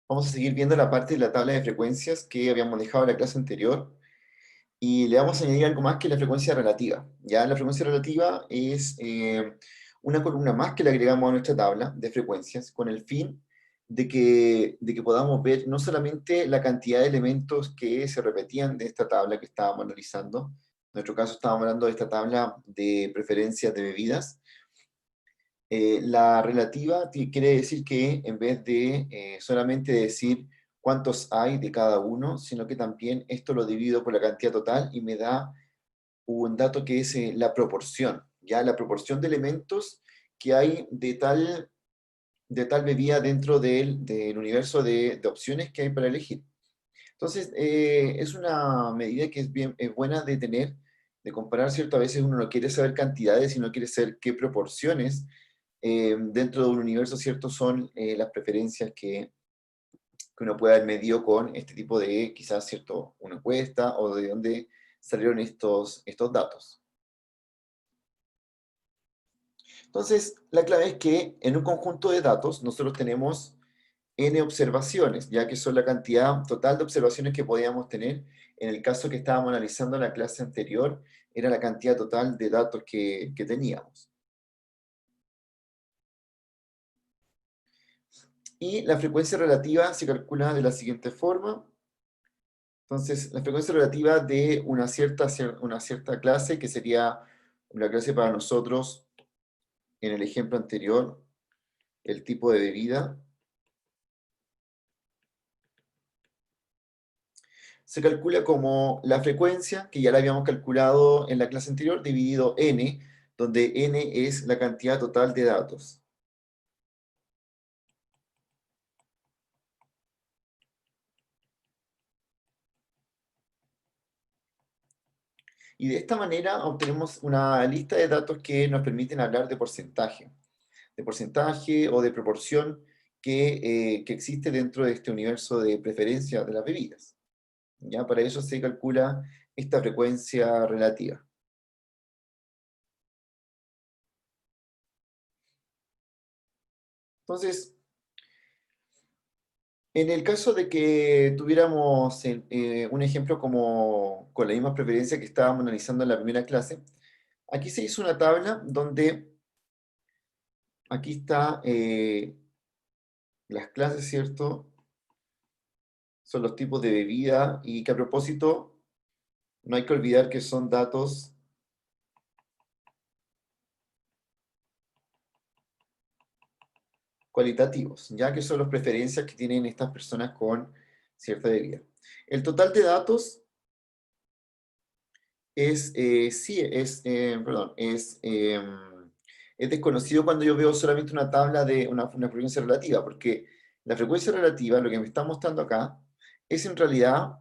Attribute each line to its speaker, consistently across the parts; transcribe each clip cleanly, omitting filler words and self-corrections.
Speaker 1: Vamos a seguir viendo la parte de la tabla de frecuencias que habíamos dejado en la clase anterior y le vamos a añadir algo más que la frecuencia relativa. Ya la frecuencia relativa es una columna más que le agregamos a nuestra tabla de frecuencias con el fin de que podamos ver no solamente la cantidad de elementos que se repetían de esta tabla que estábamos analizando. En nuestro caso estábamos hablando de esta tabla de preferencias de bebidas. La relativa quiere decir que en vez de solamente decir cuántos hay de cada uno, sino que también esto lo divido por la cantidad total y me da un dato que es la proporción, ya la proporción de elementos que hay de tal bebida dentro del universo de opciones que hay para elegir. Entonces, es una medida que es buena de tener, de comparar, ¿cierto? A veces uno no quiere saber cantidades, sino quiere saber qué proporciones dentro de un universo, ¿cierto? Son las preferencias que uno puede haber medido con este tipo de, quizás, ¿cierto? Una encuesta o de dónde salieron estos datos. Entonces, la clave es que en un conjunto de datos nosotros tenemos n observaciones, ya que son la cantidad total de observaciones que podíamos tener. En el caso que estábamos analizando en la clase anterior, era la cantidad total de datos que teníamos. Y la frecuencia relativa se calcula de la siguiente forma. Entonces, la frecuencia relativa de una cierta clase, que sería la clase para nosotros, en el ejemplo anterior, el tipo de bebida, se calcula como la frecuencia, que ya la habíamos calculado en la clase anterior, dividido n, donde n es la cantidad total de datos. Y de esta manera obtenemos una lista de datos que nos permiten hablar de porcentaje o de proporción que existe dentro de este universo de preferencia de las bebidas. ¿Ya? Para eso se calcula esta frecuencia relativa. Entonces, en el caso de que tuviéramos un ejemplo como con la misma preferencia que estábamos analizando en la primera clase, aquí se hizo una tabla donde aquí está las clases, ¿cierto? Son los tipos de bebida y que a propósito no hay que olvidar que son datos cualitativos, ya que son las preferencias que tienen estas personas con cierta bebida. El total de datos sí, perdón, es desconocido cuando yo veo solamente una tabla de una frecuencia relativa, porque la frecuencia relativa, lo que me está mostrando acá, es en realidad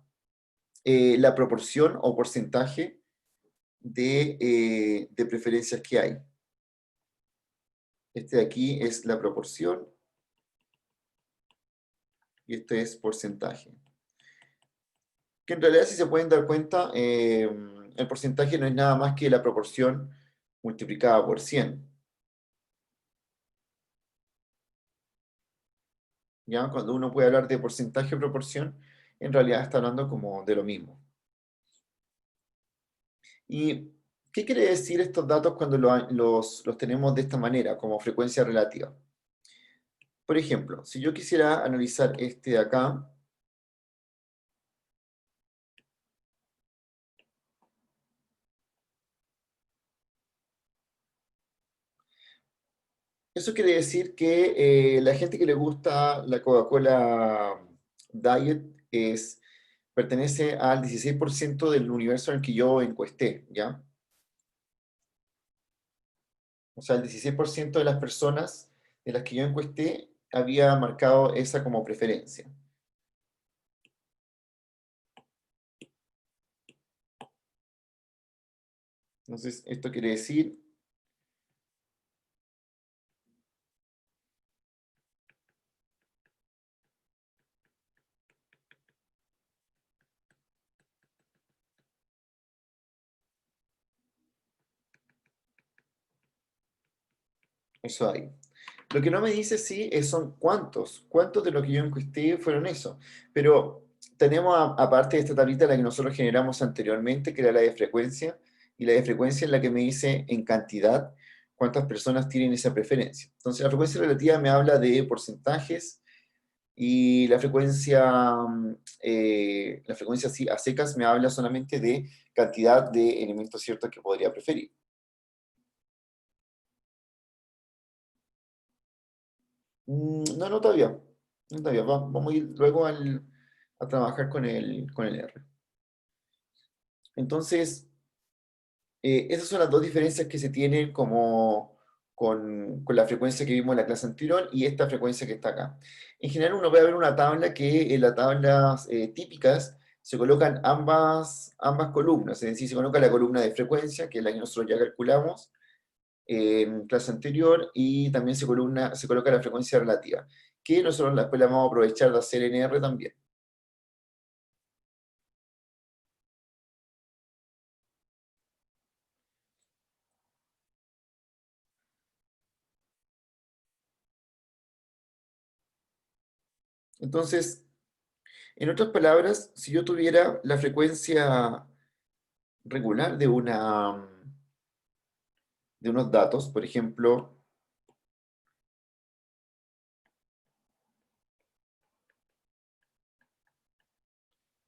Speaker 1: la proporción o porcentaje de preferencias que hay. Este de aquí es la proporción y este es porcentaje. Que en realidad, si se pueden dar cuenta, el porcentaje no es nada más que la proporción multiplicada por 100. ¿Ya? Cuando uno puede hablar de porcentaje o proporción, en realidad está hablando como de lo mismo. ¿Y qué quiere decir estos datos cuando los tenemos de esta manera, como frecuencia relativa? Por ejemplo, si yo quisiera analizar este de acá, eso quiere decir que la gente que le gusta la Coca-Cola Diet pertenece al 16% del universo en el que yo encuesté, ¿ya? O sea, el 16% de las personas de las que yo encuesté había marcado esa como preferencia. Entonces, esto quiere decir, eso ahí. Lo que no me dice sí son cuántos de lo que yo encuesté fueron eso. Pero tenemos aparte de esta tablita la que nosotros generamos anteriormente, que era la de frecuencia, y la de frecuencia es la que me dice en cantidad cuántas personas tienen esa preferencia. Entonces la frecuencia relativa me habla de porcentajes y la frecuencia sí, a secas me habla solamente de cantidad de elementos ciertos que podría preferir. No, no todavía. No todavía. Vamos a ir luego a trabajar con el R. Entonces, esas son las dos diferencias que se tienen como con la frecuencia que vimos en la clase anterior y esta frecuencia que está acá. En general uno puede ver una tabla que en las tablas típicas se colocan ambas columnas, es decir, se coloca la columna de frecuencia, que es la que nosotros ya calculamos en clase anterior, y también se coloca la frecuencia relativa, que nosotros después la vamos a aprovechar de hacer en R también. Entonces, en otras palabras, si yo tuviera la frecuencia regular de unos datos, por ejemplo,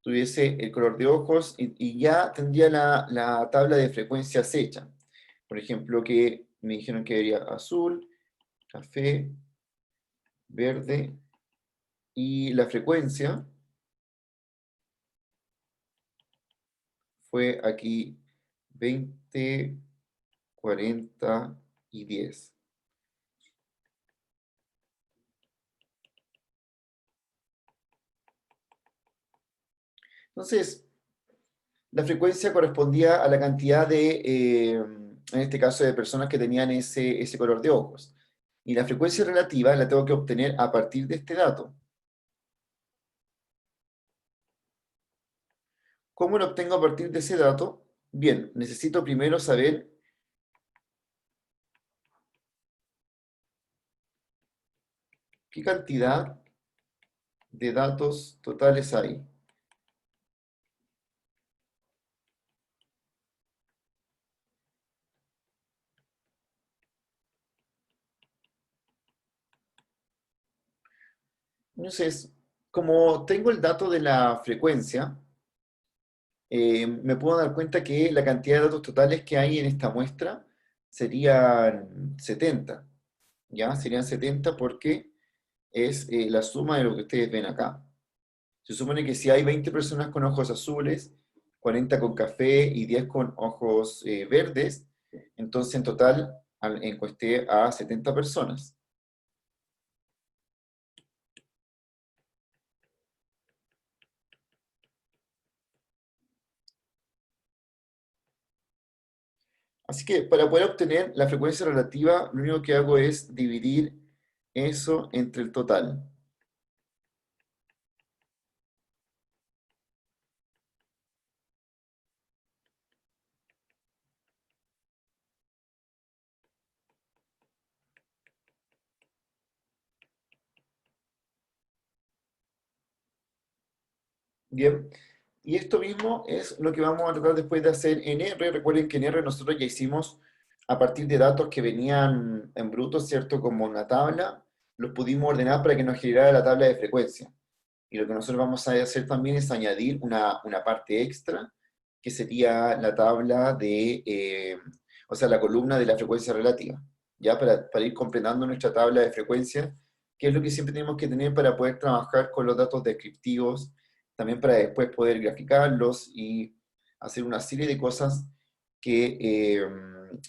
Speaker 1: tuviese el color de ojos y ya tendría la tabla de frecuencias hecha. Por ejemplo, que me dijeron que había azul, café, verde, y la frecuencia fue aquí 20, 40 y 10. Entonces, la frecuencia correspondía a la cantidad en este caso, de personas que tenían ese color de ojos. Y la frecuencia relativa la tengo que obtener a partir de este dato. ¿Cómo lo obtengo a partir de ese dato? Bien, necesito primero saber qué cantidad de datos totales hay. Entonces, como tengo el dato de la frecuencia, me puedo dar cuenta que la cantidad de datos totales que hay en esta muestra serían 70. ¿Ya? Serían 70 porque es la suma de lo que ustedes ven acá. Se supone que si hay 20 personas con ojos azules, 40 con café y 10 con ojos verdes, entonces en total encuesté a 70 personas. Así que para poder obtener la frecuencia relativa, lo único que hago es dividir eso entre el total. Bien, y esto mismo es lo que vamos a tratar después de hacer en R. Recuerden que en R nosotros ya hicimos a partir de datos que venían en bruto, ¿cierto? Como una tabla, los pudimos ordenar para que nos generara la tabla de frecuencia. Y lo que nosotros vamos a hacer también es añadir una parte extra, que sería la tabla o sea, la columna de la frecuencia relativa, ¿ya? Para ir completando nuestra tabla de frecuencia, que es lo que siempre tenemos que tener para poder trabajar con los datos descriptivos, también para después poder graficarlos y hacer una serie de cosas que, eh,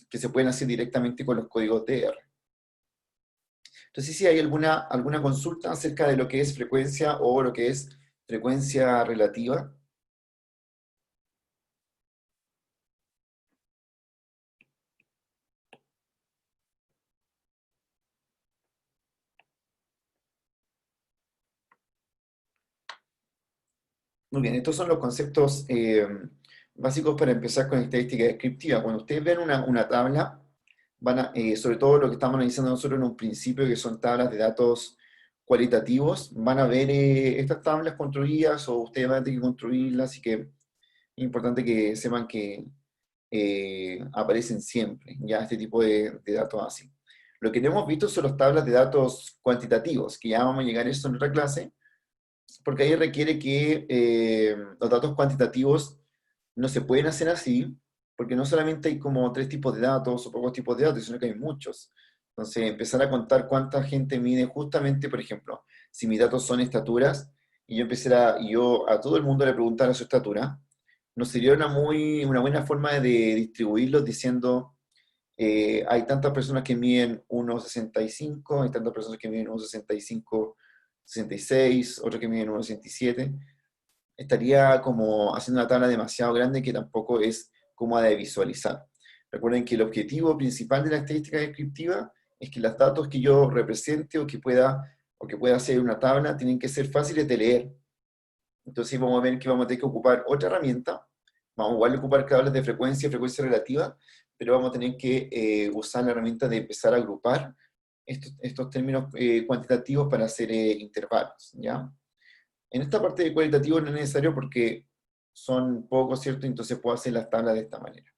Speaker 1: que se pueden hacer directamente con los códigos de R. Entonces, si hay alguna consulta acerca de lo que es frecuencia o lo que es frecuencia relativa. Muy bien, estos son los conceptos básicos para empezar con estadística descriptiva. Cuando ustedes ven una tabla, sobre todo lo que estamos analizando nosotros en un principio, que son tablas de datos cualitativos, van a ver estas tablas construidas o ustedes van a tener que construirlas, así que es importante que sepan que aparecen siempre, ya este tipo de datos así. Lo que no hemos visto son las tablas de datos cuantitativos, que ya vamos a llegar a eso en otra clase, porque ahí requiere que los datos cuantitativos no se pueden hacer así, porque no solamente hay como tres tipos de datos o pocos tipos de datos, sino que hay muchos. Entonces, empezar a contar cuánta gente mide justamente, por ejemplo, si mis datos son estaturas, y yo a todo el mundo le preguntara su estatura, no sería una buena forma de distribuirlos diciendo, hay tantas personas que miden 1,65, hay tantas personas que miden 1,65, 66, otros que miden 1,67. Estaría como haciendo una tabla demasiado grande que tampoco es cómoda de visualizar. Recuerden que el objetivo principal de la estadística descriptiva es que los datos que yo represente o que pueda hacer una tabla tienen que ser fáciles de leer. Entonces vamos a ver que vamos a tener que ocupar otra herramienta. Vamos igual a ocupar tablas de frecuencia relativa, pero vamos a tener que usar la herramienta de empezar a agrupar estos términos cuantitativos para hacer intervalos, ¿ya? En esta parte de cualitativo no es necesario porque son pocos, ¿cierto? Entonces puedo hacer las tablas de esta manera.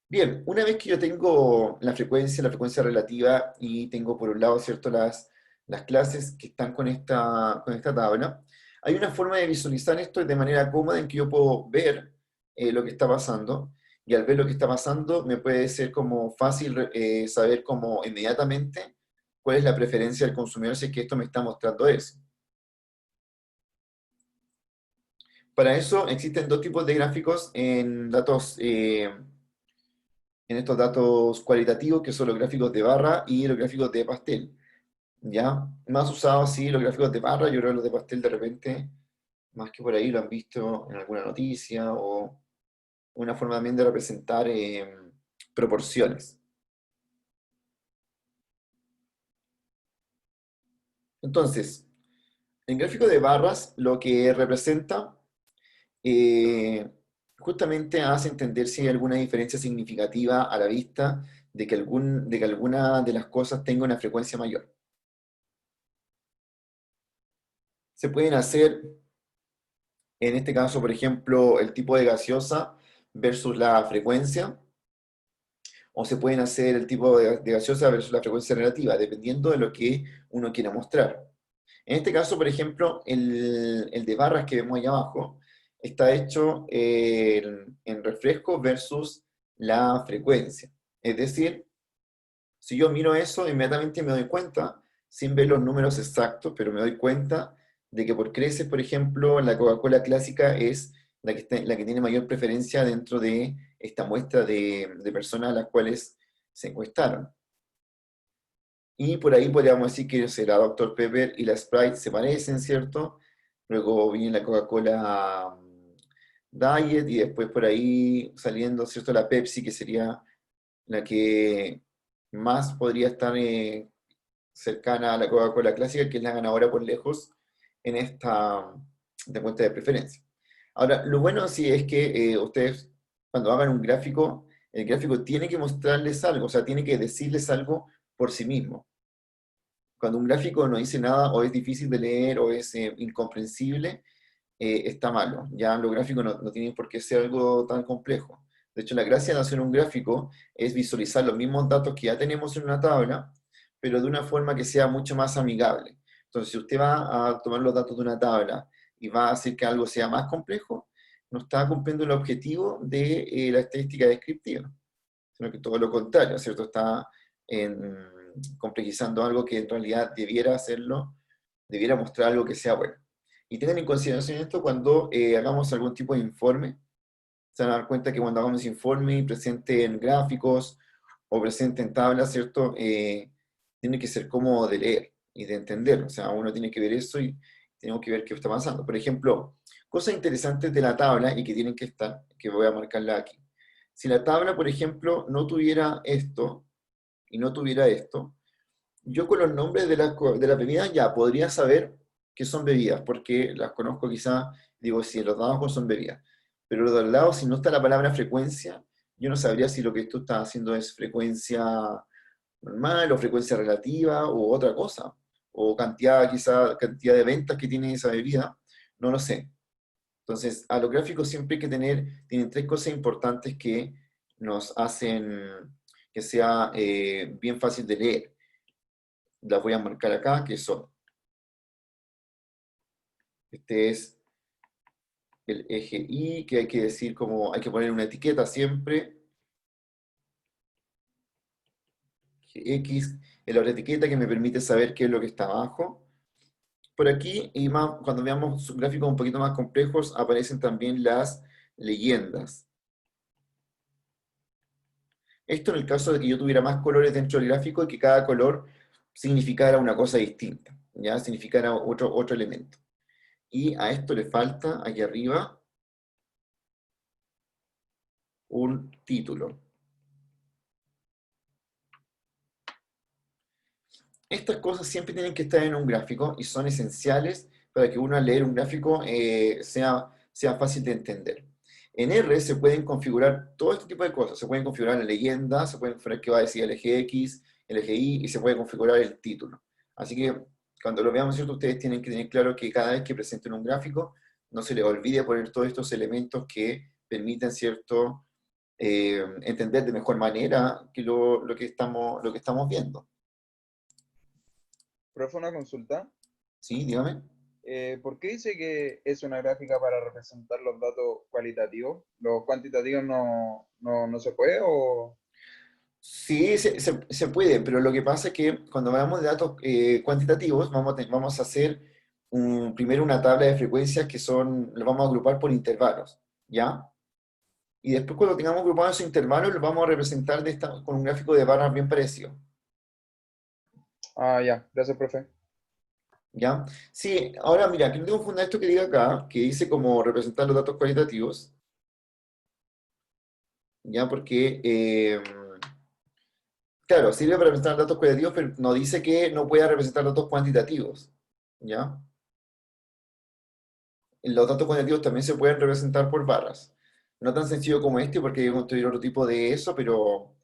Speaker 1: Bien, una vez que yo tengo la frecuencia relativa, y tengo por un lado, ¿cierto?, las clases que están con esta tabla, hay una forma de visualizar esto de manera cómoda en que yo puedo ver lo que está pasando, y al ver lo que está pasando me puede ser como fácil saber como inmediatamente cuál es la preferencia del consumidor si es que esto me está mostrando eso. Para eso existen dos tipos de gráficos en estos datos cualitativos, que son los gráficos de barra y los gráficos de pastel. ¿Ya? Más usados, sí, los gráficos de barra, yo creo que los de pastel de repente, más que por ahí, lo han visto en alguna noticia o una forma también de representar proporciones. Entonces, el gráfico de barras lo que representa eh, justamente hace entender si hay alguna diferencia significativa a la vista de que alguna de las cosas tenga una frecuencia mayor. Se pueden hacer, en este caso, por ejemplo, el tipo de gaseosa versus la frecuencia, o se pueden hacer el tipo de gaseosa versus la frecuencia relativa, dependiendo de lo que uno quiera mostrar. En este caso, por ejemplo, el de barras que vemos ahí abajo está hecho en refresco versus la frecuencia. Es decir, si yo miro eso, inmediatamente me doy cuenta, sin ver los números exactos, pero me doy cuenta de que por creces, por ejemplo, la Coca-Cola clásica es la que tiene mayor preferencia dentro de esta muestra de personas a las cuales se encuestaron. Y por ahí podríamos decir que la Dr. Pepper y la Sprite se parecen, ¿cierto? Luego viene la Coca-Cola Diet y después por ahí saliendo, ¿cierto? La Pepsi, que sería la que más podría estar cercana a la Coca-Cola clásica, que es la ganadora por lejos en esta de cuenta de preferencia. Ahora, lo bueno sí es que ustedes cuando hagan un gráfico, el gráfico tiene que mostrarles algo, o sea, tiene que decirles algo por sí mismo. Cuando un gráfico no dice nada, o es difícil de leer, o es incomprensible, está malo. Ya los gráficos no tienen por qué ser algo tan complejo. De hecho, la gracia de hacer un gráfico es visualizar los mismos datos que ya tenemos en una tabla, pero de una forma que sea mucho más amigable. Entonces, si usted va a tomar los datos de una tabla y va a hacer que algo sea más complejo, no está cumpliendo el objetivo de la estadística descriptiva, sino que todo lo contrario, ¿cierto? Está complejizando algo que en realidad debiera mostrar algo que sea bueno. Y tengan en consideración esto cuando hagamos algún tipo de informe. Se van a dar cuenta que cuando hagamos informe y presenten gráficos o presenten tablas, ¿cierto? Tiene que ser cómodo de leer y de entender. O sea, uno tiene que ver eso y tenemos que ver qué está pasando. Por ejemplo, cosas interesantes de la tabla y que tienen que estar, que voy a marcarla aquí. Si la tabla, por ejemplo, no tuviera esto y no tuviera esto, yo con los nombres de las bebidas ya podría saber que son bebidas, porque las conozco quizá, digo, si los de abajo son bebidas. Pero los de al lado, si no está la palabra frecuencia, yo no sabría si lo que tú estás haciendo es frecuencia normal o frecuencia relativa o otra cosa, o cantidad, quizá cantidad de ventas que tiene esa bebida, no lo sé. Entonces, a los gráficos siempre hay que tienen tres cosas importantes que nos hacen que sea bien fácil de leer. Las voy a marcar acá, que son, este es el eje Y, que hay que decir como, hay que poner una etiqueta siempre, X, es la otra etiqueta que me permite saber qué es lo que está abajo. Por aquí, y más, cuando veamos gráficos un poquito más complejos, aparecen también las leyendas. Esto en el caso de que yo tuviera más colores dentro del gráfico y que cada color significara una cosa distinta, ¿ya? Significara otro elemento. Y a esto le falta, aquí arriba, un título. Estas cosas siempre tienen que estar en un gráfico y son esenciales para que uno al leer un gráfico sea fácil de entender. En R se pueden configurar todo este tipo de cosas. Se pueden configurar la leyenda, se pueden configurar qué va a decir el eje X, el eje Y y se puede configurar el título. Así que cuando lo veamos, ¿cierto? Ustedes tienen que tener claro que cada vez que presenten un gráfico, no se les olvide poner todos estos elementos que permiten, ¿cierto? Entender de mejor manera que lo que estamos viendo.
Speaker 2: Profe, una consulta.
Speaker 1: ¿Sí? Dígame.
Speaker 2: ¿Por qué dice que es una gráfica para representar los datos cualitativos? ¿Los cuantitativos no se puede o...?
Speaker 1: Sí, se puede, pero lo que pasa es que cuando hablamos de datos cuantitativos, vamos a hacer primero una tabla de frecuencias que los vamos a agrupar por intervalos, ¿ya? Y después cuando tengamos agrupados esos intervalos, los vamos a representar con un gráfico de barras bien parecido,
Speaker 2: Ah, ya, gracias, profe.
Speaker 1: ¿ya? Sí, ahora mira, aquí no tengo un esto que diga acá, que dice cómo representar los datos cualitativos, ¿ya? Porque, claro, sirve para representar datos cualitativos, pero no dice que no pueda representar datos cuantitativos, ¿ya? Los datos cuantitativos también se pueden representar por barras. No tan sencillo como este, porque hay que construir otro tipo de eso, pero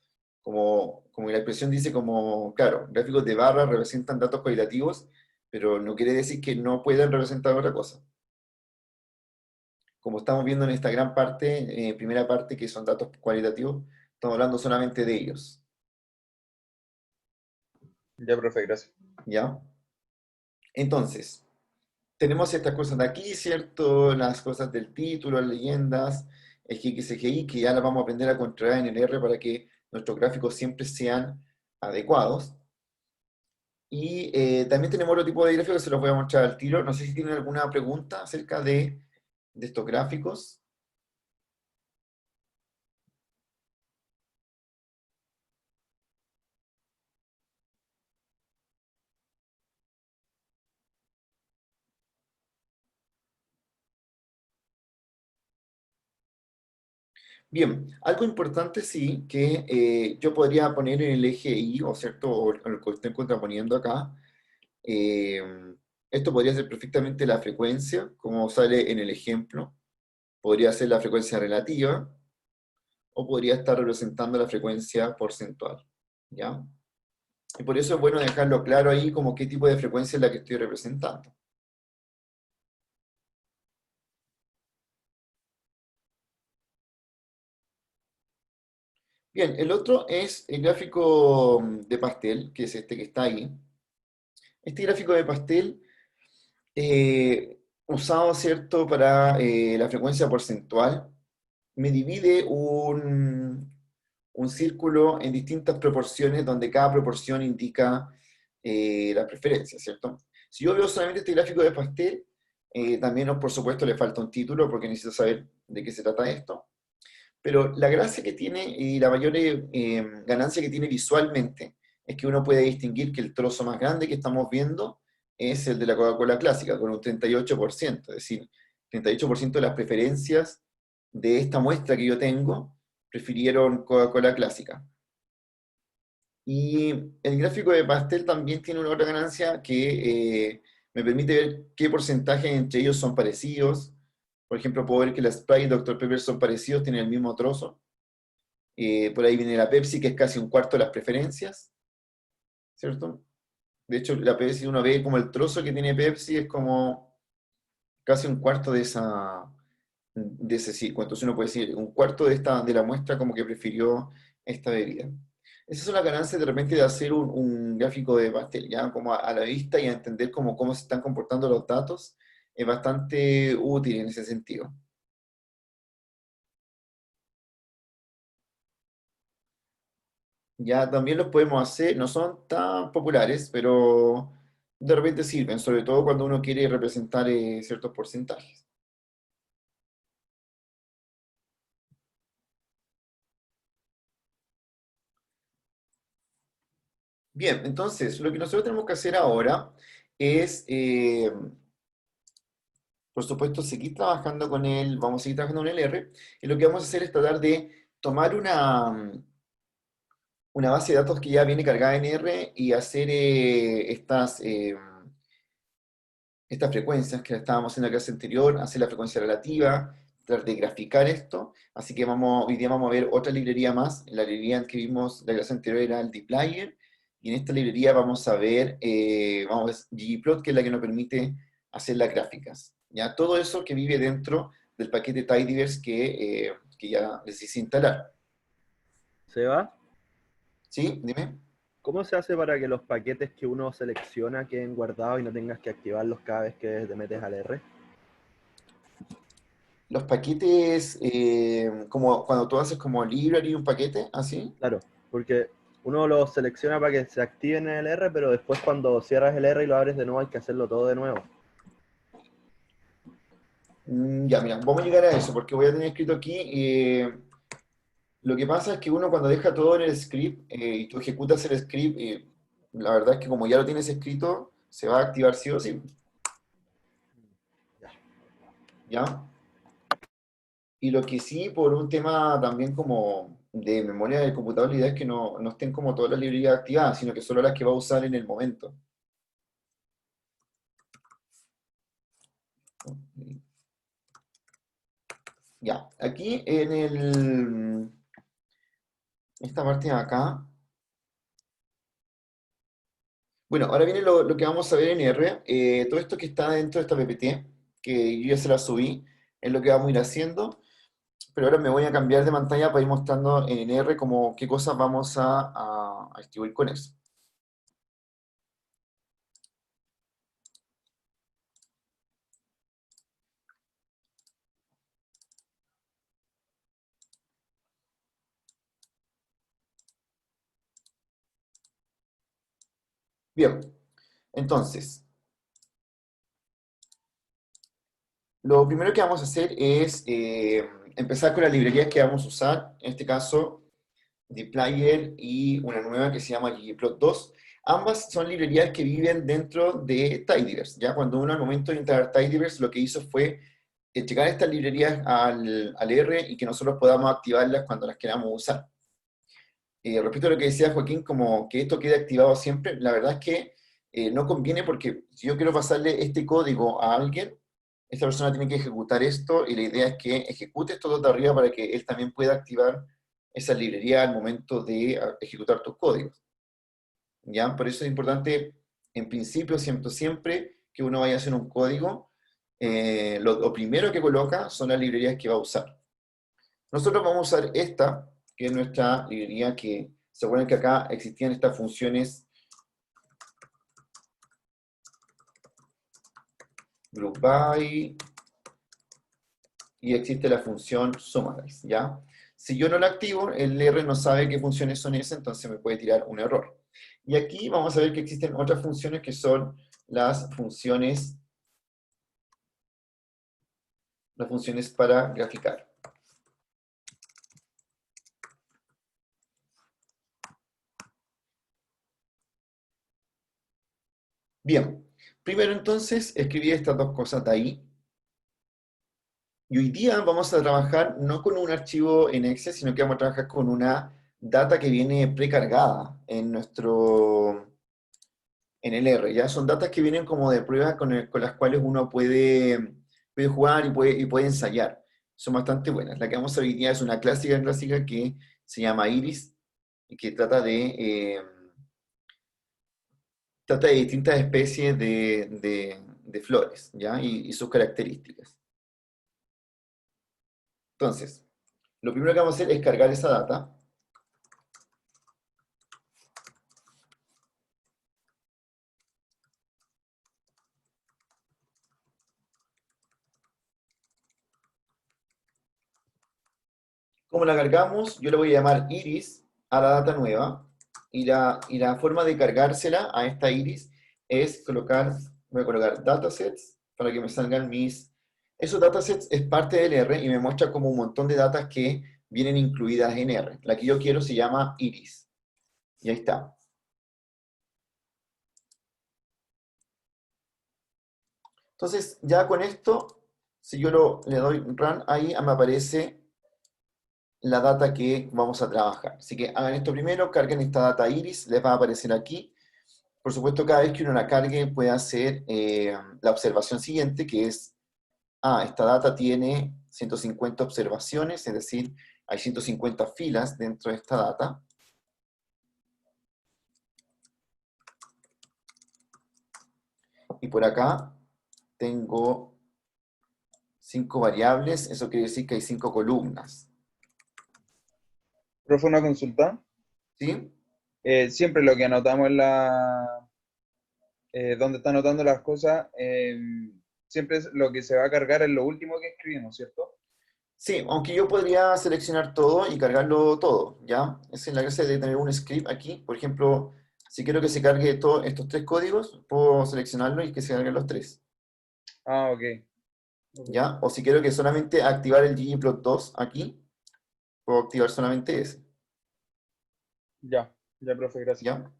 Speaker 1: como la expresión dice, como, claro, gráficos de barras representan datos cualitativos, pero no quiere decir que no puedan representar otra cosa. Como estamos viendo en esta gran parte, primera parte, que son datos cualitativos, estamos hablando solamente de ellos,
Speaker 2: Ya, profe, gracias.
Speaker 1: ¿ya? Entonces, tenemos estas cosas de aquí, ¿cierto? Las cosas del título, las leyendas, el XXGI, que ya las vamos a aprender a controlar en el R para que nuestros gráficos siempre sean adecuados. Y también tenemos otro tipo de gráficos que se los voy a mostrar al tiro. No sé si tienen alguna pregunta acerca de estos gráficos. Bien, algo importante sí, que yo podría poner en el eje Y, o cierto, o lo que estoy contraponiendo acá, eh, esto podría ser perfectamente la frecuencia, como sale en el ejemplo. Podría ser la frecuencia relativa, o podría estar representando la frecuencia porcentual, ¿ya? Y por eso es bueno dejarlo claro ahí como qué tipo de frecuencia es la que estoy representando. Bien, el otro es el gráfico de pastel, que es este que está ahí. Este gráfico de pastel, usado, ¿cierto?, para la frecuencia porcentual, me divide un círculo en distintas proporciones, donde cada proporción indica la preferencia, ¿cierto? Si yo veo solamente este gráfico de pastel, también, por supuesto, le falta un título, porque necesito saber de qué se trata esto. Pero la gracia que tiene y la mayor ganancia que tiene visualmente es que uno puede distinguir que el trozo más grande que estamos viendo es el de la Coca-Cola clásica, con un 38%. Es decir, 38% de las preferencias de esta muestra que yo tengo prefirieron Coca-Cola clásica. Y el gráfico de pastel también tiene una otra ganancia que me permite ver qué porcentaje entre ellos son parecidos. Por ejemplo, puedo ver que la Sprite y Dr. Pepper son parecidos, tienen el mismo trozo. Por ahí viene la Pepsi, que es casi un cuarto de las preferencias, ¿cierto? De hecho, la Pepsi uno ve como el trozo que tiene Pepsi es como casi un cuarto de ese circo. Entonces uno puede decir, un cuarto de la muestra como que prefirió esta bebida. Esas son las ganancias de repente de hacer un gráfico de pastel, ya como a la vista y a entender cómo se están comportando los datos, es bastante útil en ese sentido. Ya también los podemos hacer, no son tan populares, pero de repente sirven, sobre todo cuando uno quiere representar ciertos porcentajes. Bien, entonces lo que nosotros tenemos que hacer ahora es, por supuesto, seguir trabajando con él, vamos a seguir trabajando con el R, y lo que vamos a hacer es tratar de tomar una base de datos que ya viene cargada en R y hacer estas frecuencias que estábamos haciendo en la clase anterior, hacer la frecuencia relativa, tratar de graficar esto. Así que hoy día vamos a ver otra librería más. La librería que vimos la clase anterior era el dplyr, y en esta librería vamos a ver, ggplot, que es la que nos permite hacer las gráficas. ¿Ya? Todo eso que vive dentro del paquete tidyverse que ya les hice instalar.
Speaker 3: Seba,
Speaker 1: ¿Sí? Dime.
Speaker 3: ¿cómo se hace para que los paquetes que uno selecciona queden guardados y no tengas que activarlos cada vez que te metes al R?
Speaker 1: Los paquetes, como cuando tú haces como library un paquete, así.
Speaker 3: Claro, porque uno los selecciona para que se activen en el R, pero después cuando cierras el R y lo abres de nuevo hay que hacerlo todo de nuevo.
Speaker 1: Ya, mira, vamos a llegar a eso, porque voy a tener escrito aquí. Lo que pasa es que uno cuando deja todo en el script y tú ejecutas el script, la verdad es que como ya lo tienes escrito, se va a activar sí o sí.
Speaker 3: Ya.
Speaker 1: ¿Ya? Y lo que sí, por un tema también como de memoria del computador, la idea es que no estén como todas las librerías activadas, sino que solo las que va a usar en el momento. Ya, aquí en esta parte de acá. Bueno, ahora viene lo que vamos a ver en R. Todo esto que está dentro de esta PPT, que yo ya se la subí, es lo que vamos a ir haciendo. Pero ahora me voy a cambiar de pantalla para ir mostrando en R como qué cosas vamos a distribuir con eso. Bien, entonces, lo primero que vamos a hacer es empezar con las librerías que vamos a usar. En este caso, dplyr y una nueva que se llama ggplot2. Ambas son librerías que viven dentro de tidyverse. Ya cuando uno al momento de instalar tidyverse lo que hizo fue llegar estas librerías al R y que nosotros podamos activarlas cuando las queramos usar. Respecto a lo que decía Joaquín, como que esto quede activado siempre, la verdad es que no conviene porque si yo quiero pasarle este código a alguien, esta persona tiene que ejecutar esto y la idea es que ejecute esto de arriba para que él también pueda activar esa librería al momento de ejecutar tus códigos. ¿Ya? Por eso es importante, en principio, siempre que uno vaya a hacer un código, lo primero que coloca son las librerías que va a usar. Nosotros vamos a usar esta, que es nuestra librería que, se acuerdan que acá existían estas funciones group by, y existe la función summarize, ¿ya? Si yo no la activo, el R no sabe qué funciones son esas, entonces me puede tirar un error. Y aquí vamos a ver que existen otras funciones que son las funciones para graficar. Bien, primero entonces escribí estas dos cosas de ahí. Y hoy día vamos a trabajar no con un archivo en Excel, sino que vamos a trabajar con una data que viene precargada en el R, ¿ya? Son datas que vienen como de prueba con las cuales uno puede jugar y puede ensayar. Son bastante buenas. La que vamos a ver hoy día es una clásica que se llama Iris, y que trata de distintas especies de flores, ¿ya? Y sus características. Entonces, lo primero que vamos a hacer es cargar esa data. ¿Cómo la cargamos? Yo le voy a llamar iris a la data nueva, y la forma de cargársela a esta iris es voy a colocar datasets para que me salgan Esos datasets es parte del R y me muestra como un montón de datas que vienen incluidas en R. La que yo quiero se llama iris. Y ahí está. Entonces, ya con esto, si yo le doy run, ahí me aparece la data que vamos a trabajar. Así que hagan esto primero, carguen esta data iris, les va a aparecer aquí. Por supuesto, cada vez que uno la cargue puede hacer la observación siguiente, que es, esta data tiene 150 observaciones, es decir, hay 150 filas dentro de esta data. Y por acá tengo 5 variables, eso quiere decir que hay 5 columnas.
Speaker 2: Profe, una consulta.
Speaker 1: ¿Sí?
Speaker 2: Siempre lo que anotamos en donde está anotando las cosas, siempre es lo que se va a cargar es lo último que escribimos, ¿cierto?
Speaker 1: Sí, aunque yo podría seleccionar todo y cargarlo todo, ¿ya? Es en la gracia de tener un script aquí. Por ejemplo, si quiero que se cargue todos estos 3 códigos, puedo seleccionarlo y que se carguen los 3,
Speaker 2: Ah, ok. Ok.
Speaker 1: ¿ya? O si quiero que solamente activar el ggplot2 aquí, puedo activar solamente ese,
Speaker 2: Ya, ya, profe, gracias.
Speaker 1: ¿ya?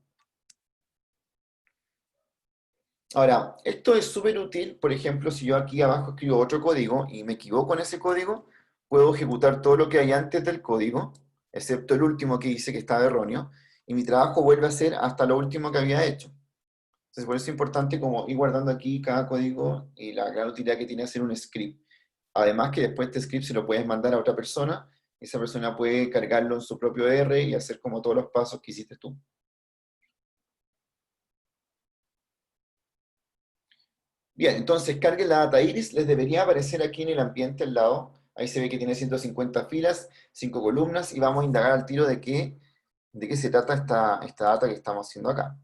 Speaker 1: Ahora, esto es súper útil, por ejemplo, si yo aquí abajo escribo otro código y me equivoco en ese código, puedo ejecutar todo lo que hay antes del código, excepto el último que hice que estaba erróneo, y mi trabajo vuelve a ser hasta lo último que había hecho. Entonces, por eso es importante como ir guardando aquí cada código y la gran utilidad que tiene hacer un script. Además que después este script se lo puedes mandar a otra persona, y esa persona puede cargarlo en su propio R y hacer como todos los pasos que hiciste tú. Bien, entonces carguen la data iris, les debería aparecer aquí en el ambiente al lado. Ahí se ve que tiene 150 filas, 5 columnas, y vamos a indagar al tiro de qué se trata esta data que estamos haciendo acá.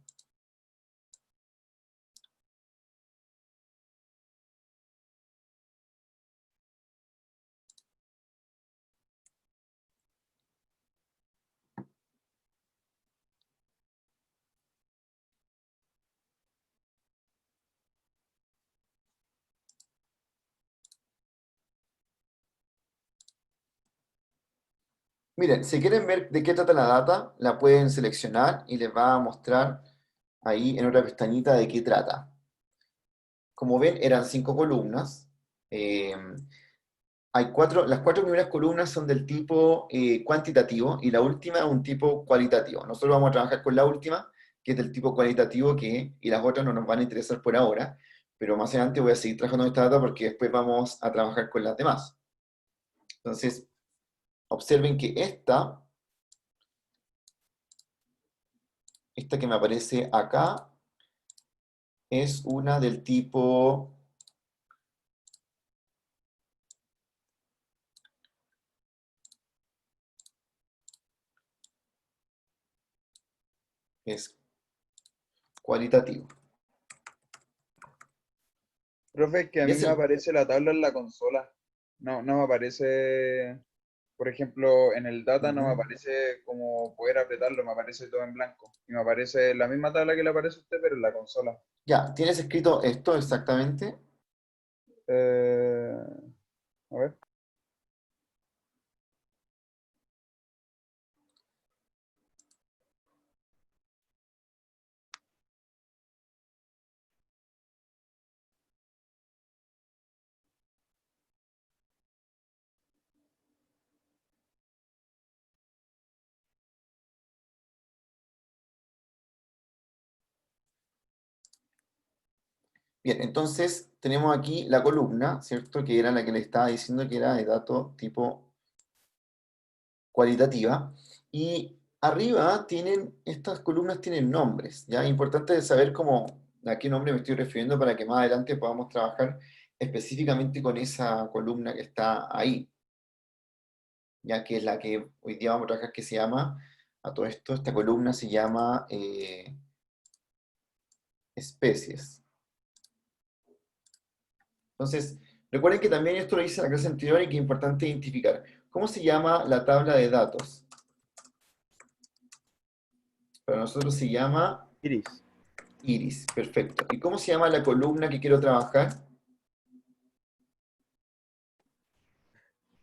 Speaker 1: Miren, si quieren ver de qué trata la data, la pueden seleccionar y les va a mostrar ahí en otra pestañita de qué trata. Como ven, eran 5 columnas. Eh, las 4 primeras columnas son del tipo cuantitativo y la última es un tipo cualitativo. Nosotros vamos a trabajar con la última, que es del tipo cualitativo, y las otras no nos van a interesar por ahora, pero más adelante voy a seguir trabajando en esta data porque después vamos a trabajar con las demás. Entonces, observen que esta que me aparece acá, es una del tipo es cualitativo.
Speaker 2: Profe, es que a
Speaker 1: Y
Speaker 2: mí
Speaker 1: es
Speaker 2: me
Speaker 1: el,
Speaker 2: aparece la tabla en la consola. No, no me aparece, por ejemplo, en el data no me
Speaker 1: Ujú.
Speaker 2: aparece como poder apretarlo, me aparece todo en blanco. Y me aparece la misma tabla que le aparece a usted, pero en la consola.
Speaker 1: Ya, ¿tienes escrito esto exactamente?
Speaker 2: Eh, a ver.
Speaker 1: Bien, entonces tenemos aquí la columna, ¿cierto? Que era la que le estaba diciendo que era de dato tipo cualitativa. Y arriba tienen, estas columnas tienen nombres, ¿ya? Importante saber a qué nombre me estoy refiriendo para que más adelante podamos trabajar específicamente con esa columna que está ahí, ya que es la que hoy día vamos a trabajar, que se llama, a todo esto, esta columna se llama especies. Entonces, recuerden que también esto lo hice en la clase anterior y que es importante identificar. ¿Cómo se llama la tabla de datos? Para nosotros se llama
Speaker 3: Iris.
Speaker 1: iris, perfecto. ¿Y cómo se llama la columna que quiero trabajar?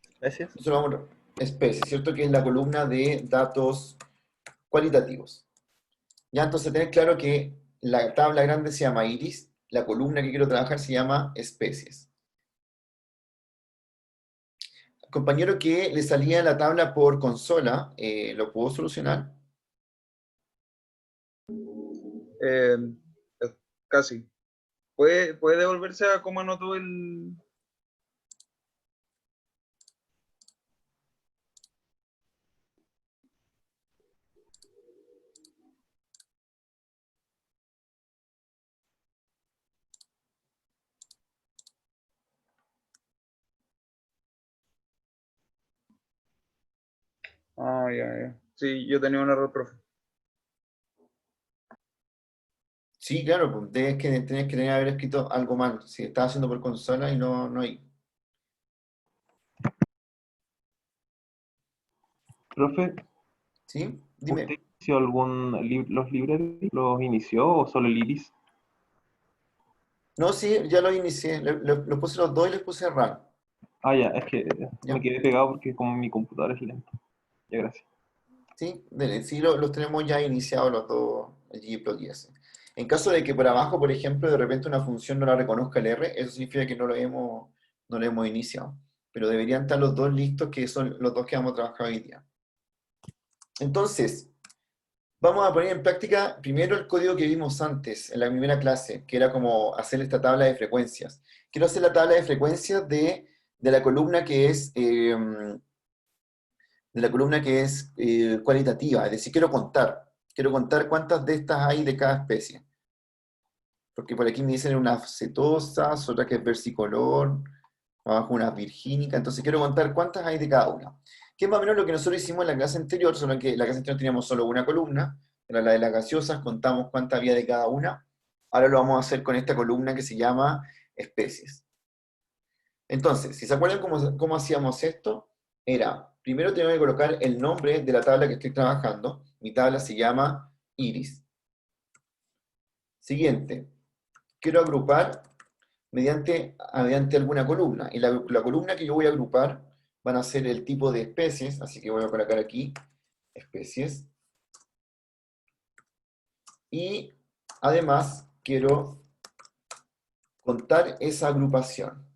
Speaker 3: Especies.
Speaker 1: Nosotros vamos a especies, ¿cierto? Que es la columna de datos cualitativos. Ya, entonces tenés claro que la tabla grande se llama iris, la columna que quiero trabajar se llama especies. Compañero que le salía la tabla por consola, ¿lo puedo solucionar?
Speaker 2: Eh, casi. ¿Puede devolverse a cómo anotó el...? Ah, ya, ya. Sí, yo tenía un error, profe.
Speaker 1: Sí, claro, pues tenés que tener haber escrito algo mal. Si estás haciendo por consola y no hay.
Speaker 4: Profe,
Speaker 1: ¿Sí?
Speaker 4: ¿usted
Speaker 1: Dime.
Speaker 4: inició los libros, los inició o solo el Iris?
Speaker 1: No, sí, ya lo inicié. Los puse los dos y les puse run.
Speaker 4: Ah, ya, es que me
Speaker 1: ¿Ya?
Speaker 4: quedé pegado porque como mi computador es lento. Ya, gracias.
Speaker 1: Sí, sí los tenemos ya iniciados los dos ggplot.s. En caso de que por abajo, por ejemplo, de repente una función no la reconozca el R, eso significa que no lo hemos iniciado. Pero deberían estar los dos listos, que son los dos que vamos a trabajar hoy día. Entonces, vamos a poner en práctica primero el código que vimos antes, en la primera clase, que era como hacer esta tabla de frecuencias. Quiero hacer la tabla de frecuencias de la columna que es, cualitativa, es decir, quiero contar cuántas de estas hay de cada especie. Porque por aquí me dicen unas cetosas, otra que es versicolor, abajo unas virgínicas, entonces quiero contar cuántas hay de cada una. Que es más o menos lo que nosotros hicimos en la clase anterior, solo que en la clase anterior teníamos solo una columna, era la de las gaseosas, contamos cuántas había de cada una. Ahora lo vamos a hacer con esta columna que se llama especies. Entonces, si se acuerdan cómo hacíamos esto, era, primero tengo que colocar el nombre de la tabla que estoy trabajando. Mi tabla se llama iris. Siguiente, quiero agrupar mediante alguna columna. Y la columna que yo voy a agrupar van a ser el tipo de especies, así que voy a colocar aquí especies. Y además quiero contar esa agrupación.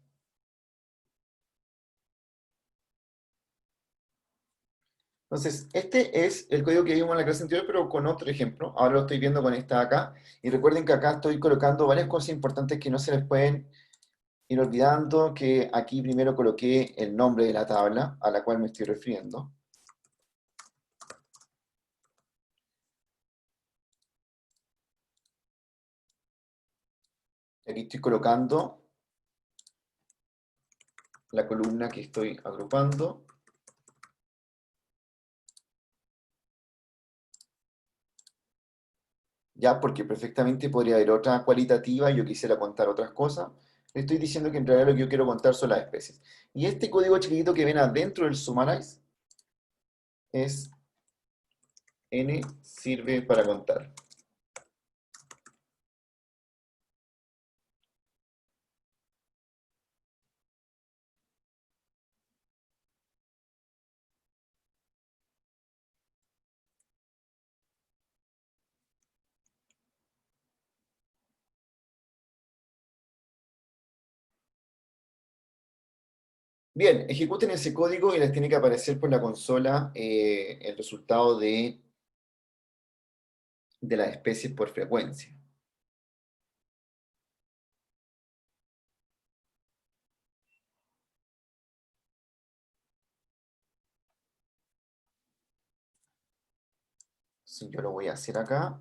Speaker 1: Entonces, este es el código que vimos en la clase anterior, pero con otro ejemplo. Ahora lo estoy viendo con esta acá. Y recuerden que acá estoy colocando varias cosas importantes que no se les pueden ir olvidando, que aquí primero coloqué el nombre de la tabla a la cual me estoy refiriendo. Aquí estoy colocando la columna que estoy agrupando. Ya, porque perfectamente podría haber otra cualitativa y yo quisiera contar otras cosas. Le estoy diciendo que en realidad lo que yo quiero contar son las especies. Y este código chiquitito que ven adentro del summarize es n sirve para contar. Bien, ejecuten ese código y les tiene que aparecer por la consola el resultado de las especies por frecuencia. Entonces yo lo voy a hacer acá.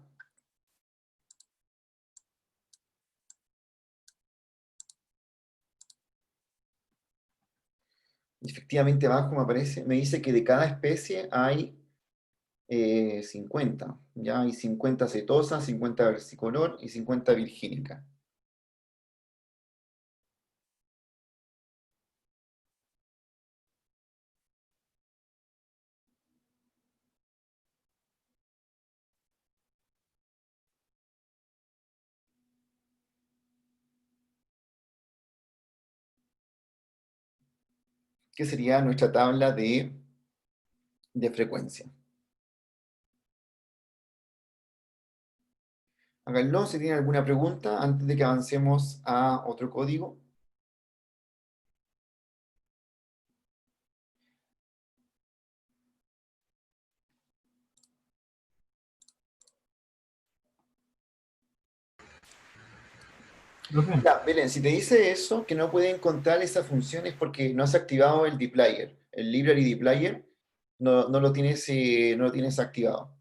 Speaker 1: Y efectivamente abajo me aparece, me dice que de cada especie hay 50. Ya hay 50 acetosa, 50 versicolor y 50 virgínica. Que sería nuestra tabla de frecuencia. Háganlo si tienen alguna pregunta antes de que avancemos a otro código.
Speaker 4: Profe,
Speaker 1: Ya, Belén, si te dice eso, que no puede encontrar esa función es porque no has activado el dplyr. El library dplyr no lo tienes, no lo tienes activado.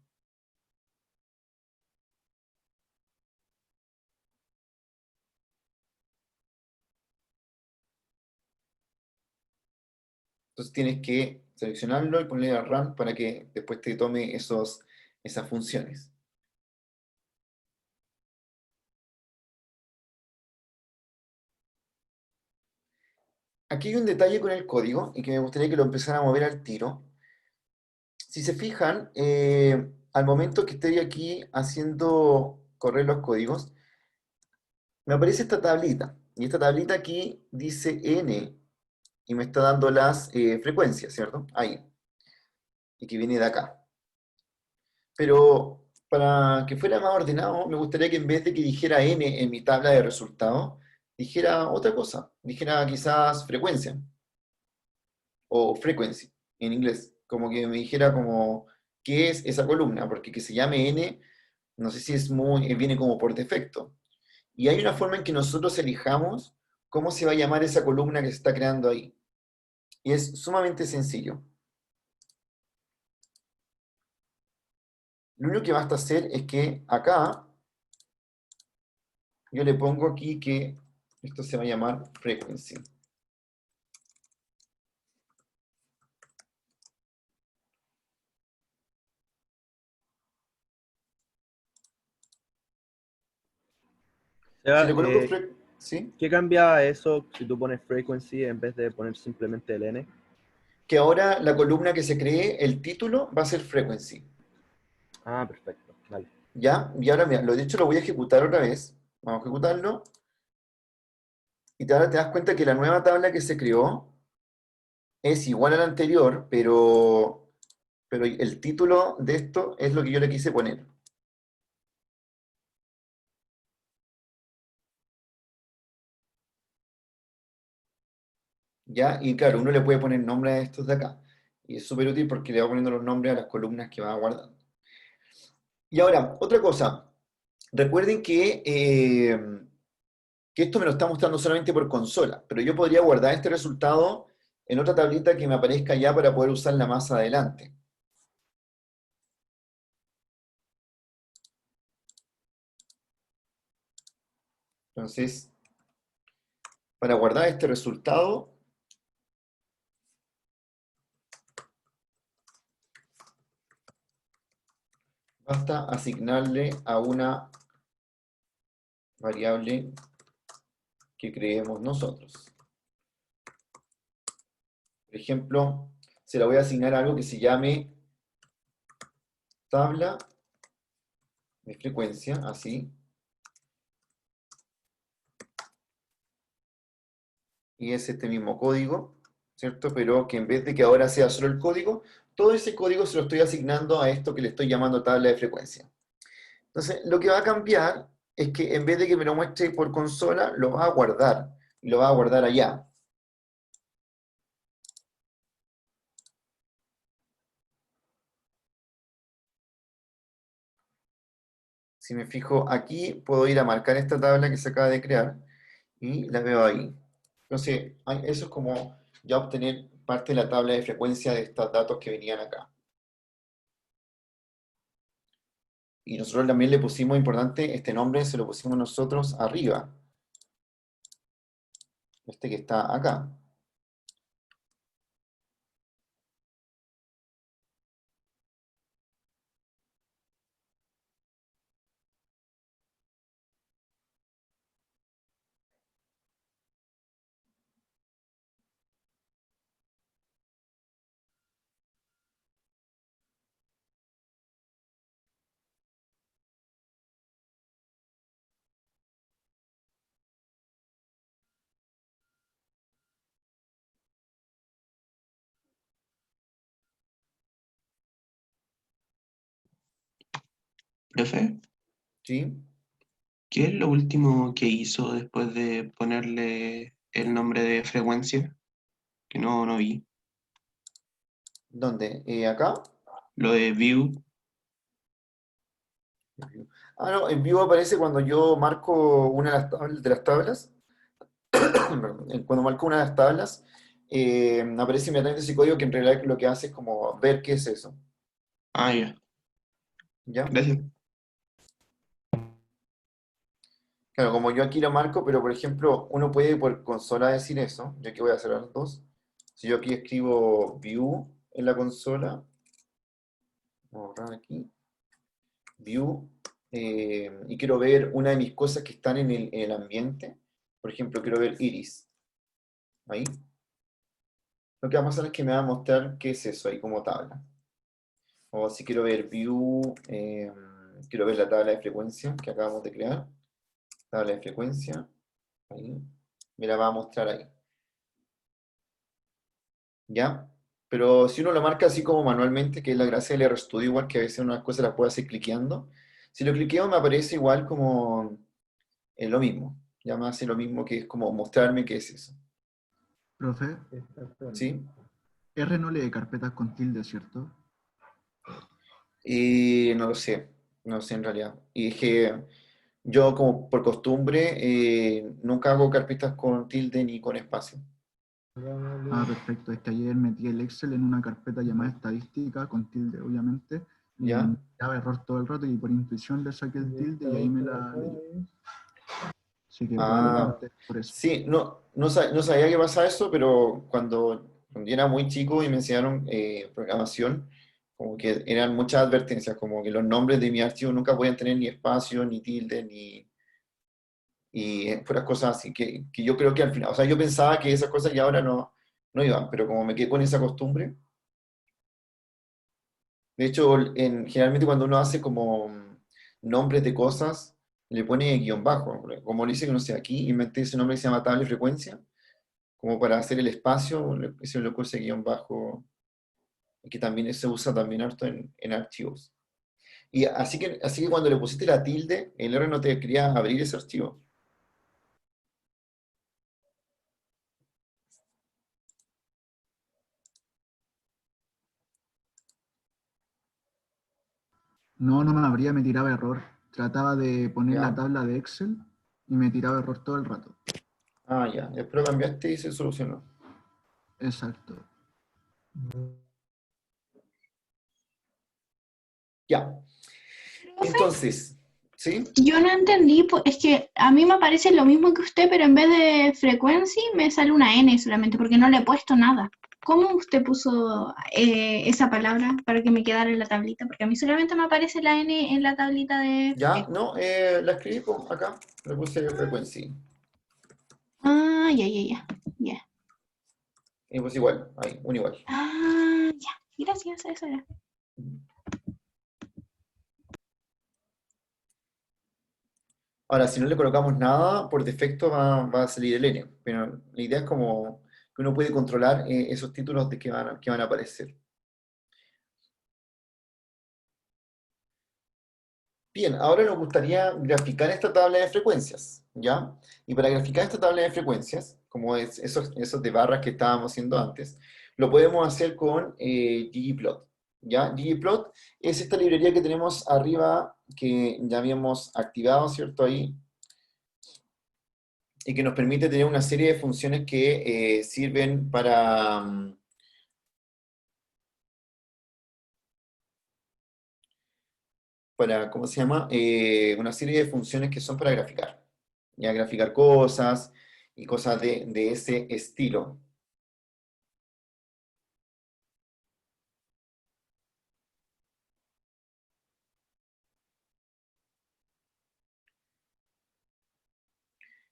Speaker 1: Entonces tienes que seleccionarlo y ponerle a run para que después te tome esas funciones. Aquí hay un detalle con el código y que me gustaría que lo empezara a mover al tiro. Si se fijan, al momento que estoy aquí haciendo correr los códigos, me aparece esta tablita. Y esta tablita aquí dice N y me está dando las frecuencias, ¿cierto? Ahí. Y que viene de acá. Pero para que fuera más ordenado, me gustaría que en vez de que dijera N en mi tabla de resultados, dijera otra cosa. Dijera quizás frecuencia o frequency en inglés. Como que me dijera como qué es esa columna, porque que se llame N, no sé si es muy, viene como por defecto. Y hay una forma en que nosotros elijamos cómo se va a llamar esa columna que se está creando ahí. Y es sumamente sencillo. Lo único que basta hacer es que acá yo le pongo aquí que esto se va a llamar frequency. Si
Speaker 3: Seba,
Speaker 1: le coloco ¿sí?
Speaker 3: ¿qué cambia eso si tú pones frequency en vez de poner simplemente el n?
Speaker 1: Que ahora la columna que se cree, el título, va a ser frequency.
Speaker 3: Ah, perfecto. Vale.
Speaker 1: ¿Ya? Y ahora, mira, lo dicho lo voy a ejecutar otra vez. Vamos a ejecutarlo. Y ahora te das cuenta que la nueva tabla que se creó es igual a la anterior, pero el título de esto es lo que yo le quise poner. ¿Ya? Y claro, uno le puede poner nombre a estos de acá. Y es súper útil porque le va poniendo los nombres a las columnas que va guardando. Y ahora, otra cosa. Recuerden que esto me lo está mostrando solamente por consola, pero yo podría guardar este resultado en otra tablita que me aparezca ya para poder usarla más adelante. Entonces, para guardar este resultado, basta asignarle a una variable que creemos nosotros. Por ejemplo, se la voy a asignar a algo que se llame tabla de frecuencia, así. Y es este mismo código, ¿cierto? Pero que en vez de que ahora sea solo el código, todo ese código se lo estoy asignando a esto que le estoy llamando tabla de frecuencia. Entonces, lo que va a cambiar es que en vez de que me lo muestre por consola, lo va a guardar. Y lo va a guardar allá. Si me fijo aquí, puedo ir a marcar esta tabla que se acaba de crear y la veo ahí. Entonces, eso es como ya obtener parte de la tabla de frecuencia de estos datos que venían acá. Y nosotros también le pusimos, importante, este nombre se lo pusimos nosotros arriba. Este que está acá.
Speaker 5: Profe,
Speaker 1: ¿Sí?
Speaker 5: ¿qué es lo último que hizo después de ponerle el nombre de frecuencia? Que no vi.
Speaker 1: ¿Dónde? ¿Acá?
Speaker 5: Lo de view.
Speaker 1: Ah, no, en vivo aparece cuando yo marco una de las tablas. Perdón, cuando marco una de las tablas, aparece inmediatamente ese código que en realidad lo que hace es como ver qué es eso.
Speaker 5: Ah, ya.
Speaker 1: ¿Ya?
Speaker 5: Gracias.
Speaker 1: Claro, como yo aquí lo marco, pero por ejemplo, uno puede por consola decir eso. Yo aquí voy a hacer las dos. Si yo aquí escribo view en la consola, vamos a borrar aquí, view, y quiero ver una de mis cosas que están en el ambiente. Por ejemplo, quiero ver iris. Ahí. Lo que va a pasar es que me va a mostrar qué es eso ahí como tabla. O si quiero ver view, quiero ver la tabla de frecuencia que acabamos de crear. Tabla de frecuencia. Ahí. Me la va a mostrar ahí. ¿Ya? Pero si uno lo marca así como manualmente, que es la gracia del RStudio, igual que a veces unas cosas las puedo hacer cliqueando. Si lo cliqueo me aparece igual como lo mismo. Ya me hace lo mismo que es como mostrarme qué es eso.
Speaker 6: Profe,
Speaker 1: ¿Sí?
Speaker 6: R no lee carpetas con tilde, ¿cierto?
Speaker 1: Y no lo sé. No sé en realidad. Y es que yo como por costumbre nunca hago carpetas con tilde ni con espacio.
Speaker 6: Ah, perfecto. Es que ayer metí el Excel en una carpeta llamada estadística, con tilde, obviamente, y
Speaker 1: ¿Ya?
Speaker 6: me daba error todo el rato y por intuición le saqué el tilde y ahí me la leí. Así que
Speaker 1: Ah,
Speaker 6: probablemente por eso.
Speaker 1: sí, no sabía que pasaba eso, pero cuando yo era muy chico y me enseñaron programación, como que eran muchas advertencias, como que los nombres de mi archivo nunca podían tener ni espacio, ni tilde, ni y puras cosas así, que yo creo que al final, o sea, yo pensaba que esas cosas ya ahora no iban, pero como me quedé con esa costumbre, de hecho, generalmente cuando uno hace como nombres de cosas, le pone guión bajo, como le dice que no sé, aquí inventé ese nombre que se llama tabla de frecuencia como para hacer el espacio, se le puse guión bajo, que también se usa también harto en archivos. Y así que cuando le pusiste la tilde, el R no te quería abrir ese archivo.
Speaker 6: No, no me abría, me tiraba error. Trataba de poner la
Speaker 1: ¿Ya?
Speaker 6: tabla de Excel y me tiraba error todo el rato.
Speaker 1: Ah, ya. Después lo cambiaste y se solucionó.
Speaker 6: Exacto.
Speaker 1: Ya.
Speaker 7: Profe,
Speaker 1: Entonces, ¿sí?
Speaker 7: yo no entendí, es que a mí me parece lo mismo que usted, pero en vez de frecuencia me sale una N solamente, porque no le he puesto nada. ¿Cómo usted puso esa palabra para que me quedara en la tablita? Porque a mí solamente me aparece la N en la tablita de...
Speaker 1: Ya, no, la escribí acá, le puse frequency.
Speaker 7: Ah, ya, ya, ya. Ya.
Speaker 1: Y pues igual, ahí, un igual.
Speaker 7: Ah, ya. Gracias, eso era.
Speaker 1: Ahora, si no le colocamos nada, por defecto va a salir el N. Pero la idea es como que uno puede controlar esos títulos de que van a aparecer. Bien, ahora nos gustaría graficar esta tabla de frecuencias, ¿ya? Y para graficar esta tabla de frecuencias, como es esos de barras que estábamos haciendo antes, lo podemos hacer con ggplot, ¿ya? ggplot es esta librería que tenemos arriba, que ya habíamos activado, ¿cierto? Ahí, y que nos permite tener una serie de funciones que sirven para, ¿cómo se llama? Una serie de funciones que son para graficar. Ya graficar cosas y cosas de ese estilo.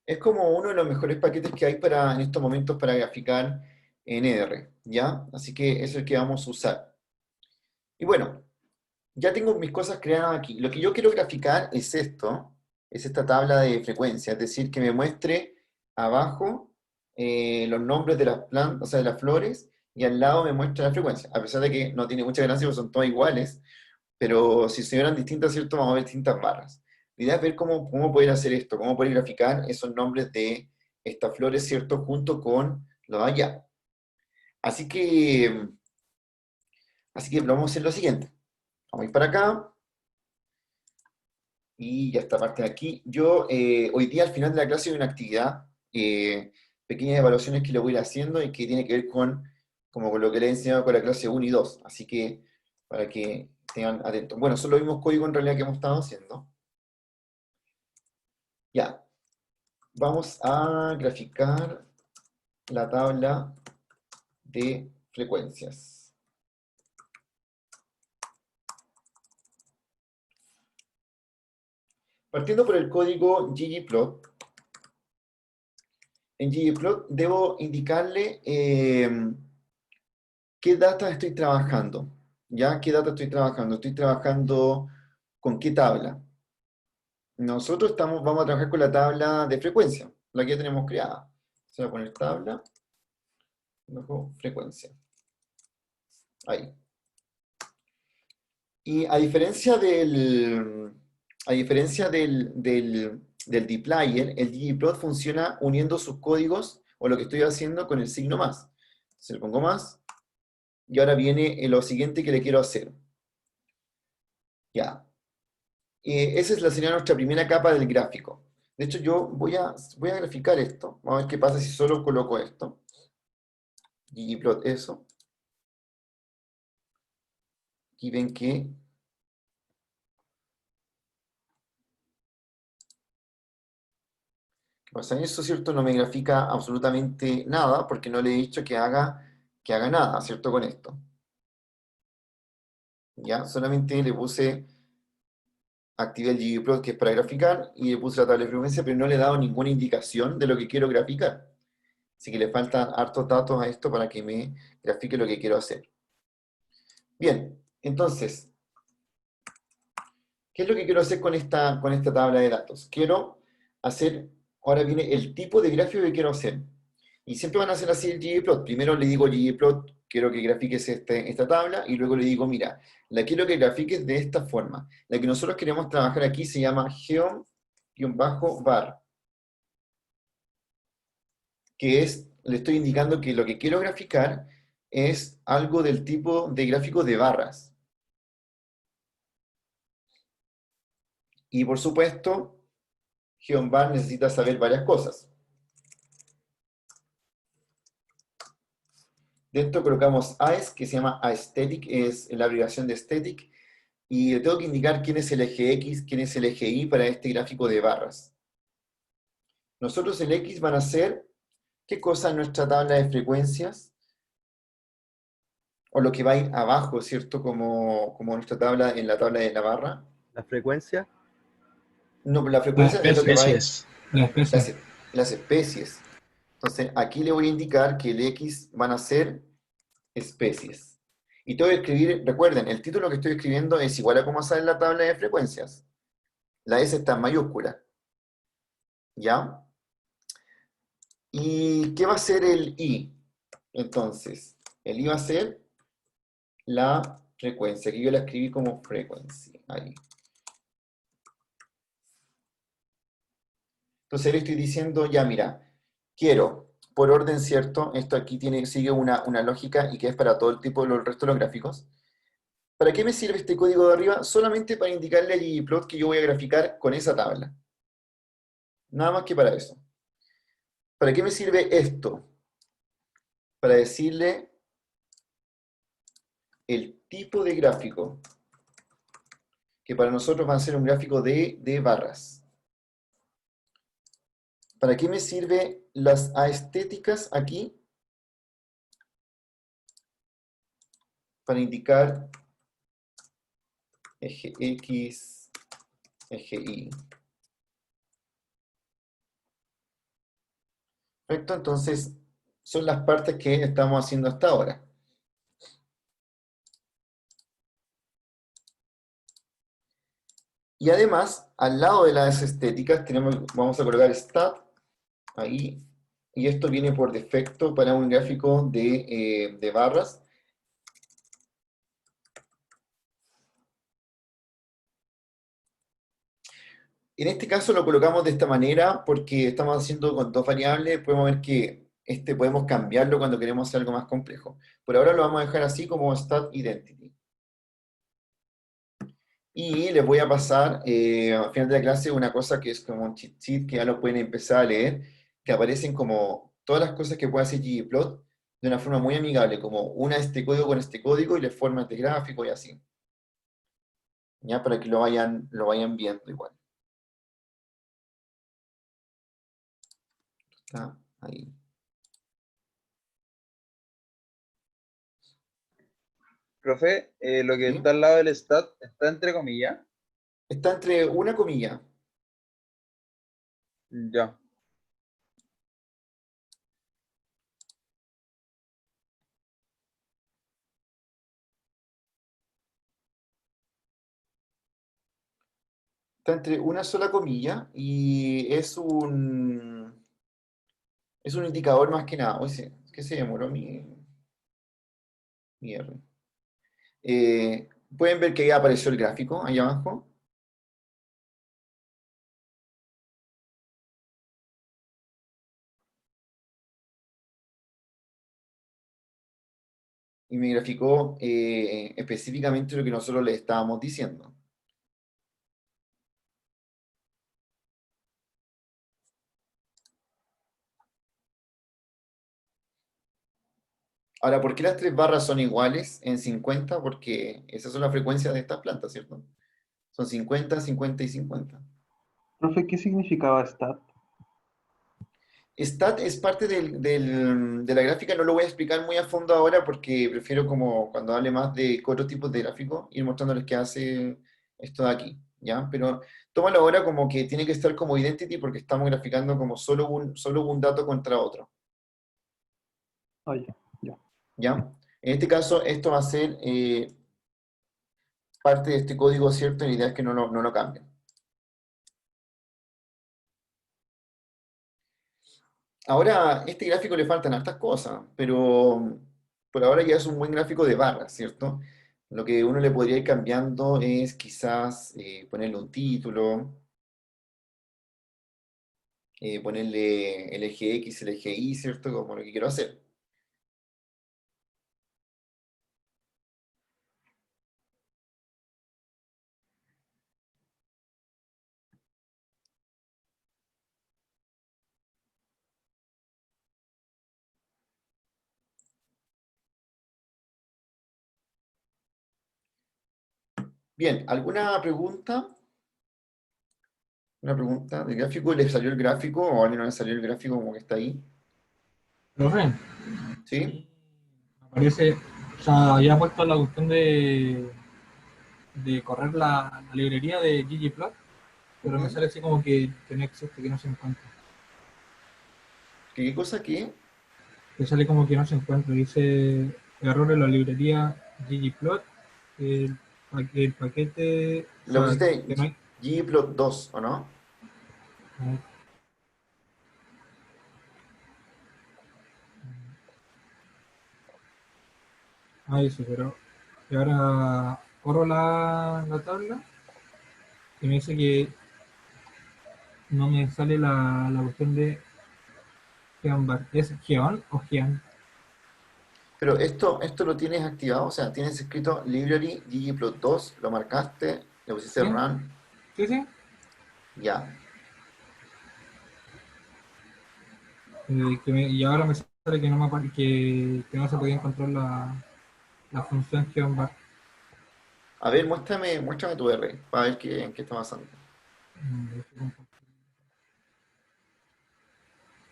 Speaker 1: Es como uno de los mejores paquetes que hay en estos momentos para graficar en R, ¿ya? Así que eso es el que vamos a usar. Y bueno, ya tengo mis cosas creadas aquí. Lo que yo quiero graficar es esto, es esta tabla de frecuencia, es decir, que me muestre abajo los nombres de las plantas, o sea, de las flores, y al lado me muestra la frecuencia, a pesar de que no tiene mucha gracia porque son todas iguales, pero si se vieran distintas, ¿cierto? Vamos a ver distintas barras. La idea es ver cómo poder hacer esto, cómo poder graficar esos nombres de estas flores, ¿cierto? Junto con los de allá. Así que vamos a hacer lo siguiente. Vamos a ir para acá. Y ya esta parte de aquí. Yo hoy día al final de la clase hay una actividad, pequeñas evaluaciones que le voy a ir haciendo y que tiene que ver como con lo que le he enseñado con la clase 1 y 2. Así que para que estén atentos. Bueno, son los mismos códigos en realidad que hemos estado haciendo. Ya. Vamos a graficar la tabla de frecuencias. Partiendo por el código ggplot, en ggplot debo indicarle qué data estoy trabajando. ¿Ya? ¿Qué data estoy trabajando? Estoy trabajando con qué tabla. Nosotros vamos a trabajar con la tabla de frecuencia, la que ya tenemos creada. Se va a poner tabla, luego frecuencia. Ahí. Y a diferencia del dplyr, el ggplot funciona uniendo sus códigos, o lo que estoy haciendo, con el signo más. Se le pongo más, y ahora viene lo siguiente que le quiero hacer. Ya. Esa sería nuestra primera capa del gráfico. De hecho, yo voy a graficar esto. Vamos a ver qué pasa si solo coloco esto. ggplot eso. Y ven que pasa eso, ¿cierto? No me grafica absolutamente nada, porque no le he dicho que haga nada, ¿cierto? Con esto. Ya, solamente le puse, activé el ggplot que es para graficar, y le puse la tabla de frecuencia, pero no le he dado ninguna indicación de lo que quiero graficar. Así que le faltan hartos datos a esto para que me grafique lo que quiero hacer. Bien, entonces, ¿qué es lo que quiero hacer con esta tabla de datos? Quiero hacer, ahora viene el tipo de gráfico que quiero hacer. Y siempre van a hacer así el ggplot. Primero le digo ggplot, quiero que grafiques esta tabla, y luego le digo, mira, la quiero que grafiques de esta forma. La que nosotros queremos trabajar aquí se llama geom-bar, que es, le estoy indicando que lo que quiero graficar es algo del tipo de gráfico de barras. Y por supuesto, geom-bar necesita saber varias cosas. Dentro colocamos AES, que se llama aesthetic, es la abreviación de aesthetic, y le tengo que indicar quién es el eje X, quién es el eje Y para este gráfico de barras. Nosotros el X van a ser, ¿qué cosa en nuestra tabla de frecuencias? O lo que va a ir abajo, ¿cierto? Como nuestra tabla, en la tabla de la barra.
Speaker 3: La frecuencia,
Speaker 1: No, la
Speaker 8: Las
Speaker 1: frecuencia es lo que va a ir,
Speaker 8: especies. Las especies.
Speaker 1: las especies. Entonces, aquí le voy a indicar que el X van a ser especies. Y tengo que escribir, recuerden, el título que estoy escribiendo es igual a cómo sale en la tabla de frecuencias. La S está en mayúscula. ¿Ya? ¿Y qué va a ser el I? Entonces, el I va a ser la frecuencia, que yo la escribí como frequency. Ahí. Entonces le estoy diciendo, ya mira, quiero, por orden, ¿cierto? Esto aquí sigue una lógica y que es para todo el resto de los gráficos. ¿Para qué me sirve este código de arriba? Solamente para indicarle al ggplot que yo voy a graficar con esa tabla. Nada más que para eso. ¿Para qué me sirve esto? Para decirle el tipo de gráfico que para nosotros va a ser un gráfico de barras. ¿Para qué me sirven las aestéticas aquí? Para indicar eje X, eje Y. Perfecto, entonces son las partes que estamos haciendo hasta ahora. Y además, al lado de las estéticas, vamos a colocar stat, ahí, y esto viene por defecto para un gráfico de barras. En este caso lo colocamos de esta manera porque estamos haciendo con dos variables, podemos ver que podemos cambiarlo cuando queremos hacer algo más complejo. Por ahora lo vamos a dejar así como stat identity. Y les voy a pasar al final de la clase una cosa que es como un cheat sheet que ya lo pueden empezar a leer, que aparecen como todas las cosas que puede hacer ggplot de una forma muy amigable, como una este código con este código y les formas de gráfico y así. Ya para que lo vayan viendo igual. Está ahí.
Speaker 2: Profe, lo que
Speaker 1: ¿Sí?
Speaker 2: está al lado del stat está entre comillas.
Speaker 1: Está entre una comilla.
Speaker 2: Ya.
Speaker 1: Está entre una sola comilla y es un indicador más que nada. Oye, ¿qué se demoró mi R? Pueden ver que ya apareció el gráfico ahí abajo. Y me graficó específicamente lo que nosotros le estábamos diciendo. Ahora, ¿por qué las tres barras son iguales en 50? Porque esas son las frecuencias de estas plantas, ¿cierto? Son 50, 50 y 50.
Speaker 4: Profe, ¿qué significaba stat?
Speaker 1: Stat es parte de la gráfica, no lo voy a explicar muy a fondo ahora porque prefiero como cuando hable más de otros tipos de gráficos, ir mostrándoles qué hace esto de aquí, ¿ya? Pero tómalo ahora como que tiene que estar como identity porque estamos graficando como solo un dato contra otro,
Speaker 4: Ah, ya, ya.
Speaker 1: ¿ya? En este caso, esto va a ser parte de este código, ¿cierto? Y la idea es que no lo cambien. Ahora, a este gráfico le faltan hartas cosas, pero por ahora ya es un buen gráfico de barras, ¿cierto? Lo que uno le podría ir cambiando es quizás ponerle un título, ponerle el eje X, el eje Y, ¿cierto? Como lo que quiero hacer. Bien, ¿alguna pregunta? ¿Una pregunta del gráfico? ¿Le salió el gráfico o a alguien no le salió el gráfico como que está ahí?
Speaker 8: Profe,
Speaker 1: ¿Sí?
Speaker 8: aparece, o sea, ya he puesto la cuestión de correr la librería de ggplot, pero me
Speaker 1: Ujú.
Speaker 8: sale así como que no existe, que no se encuentra.
Speaker 1: ¿Qué cosa qué?
Speaker 8: Que sale como que no se encuentra. Dice error en la librería ggplot, el paquete, o
Speaker 1: Le
Speaker 8: sea,
Speaker 1: pusiste
Speaker 8: que no hay.
Speaker 1: ggplot2, ¿o no?
Speaker 8: Ah, dice, pero y ahora corro la tabla y me dice que no me sale la cuestión de Geonbar. ¿Es Geon o Geon?
Speaker 1: Pero esto lo tienes activado, o sea, tienes escrito library ggplot2, lo marcaste, le pusiste
Speaker 8: ¿Sí?
Speaker 1: run,
Speaker 8: Sí, sí.
Speaker 1: ya.
Speaker 8: Y ahora me sale que no, que no se podía encontrar la función Geonbar.
Speaker 1: A ver, muéstrame tu R, para ver qué está pasando.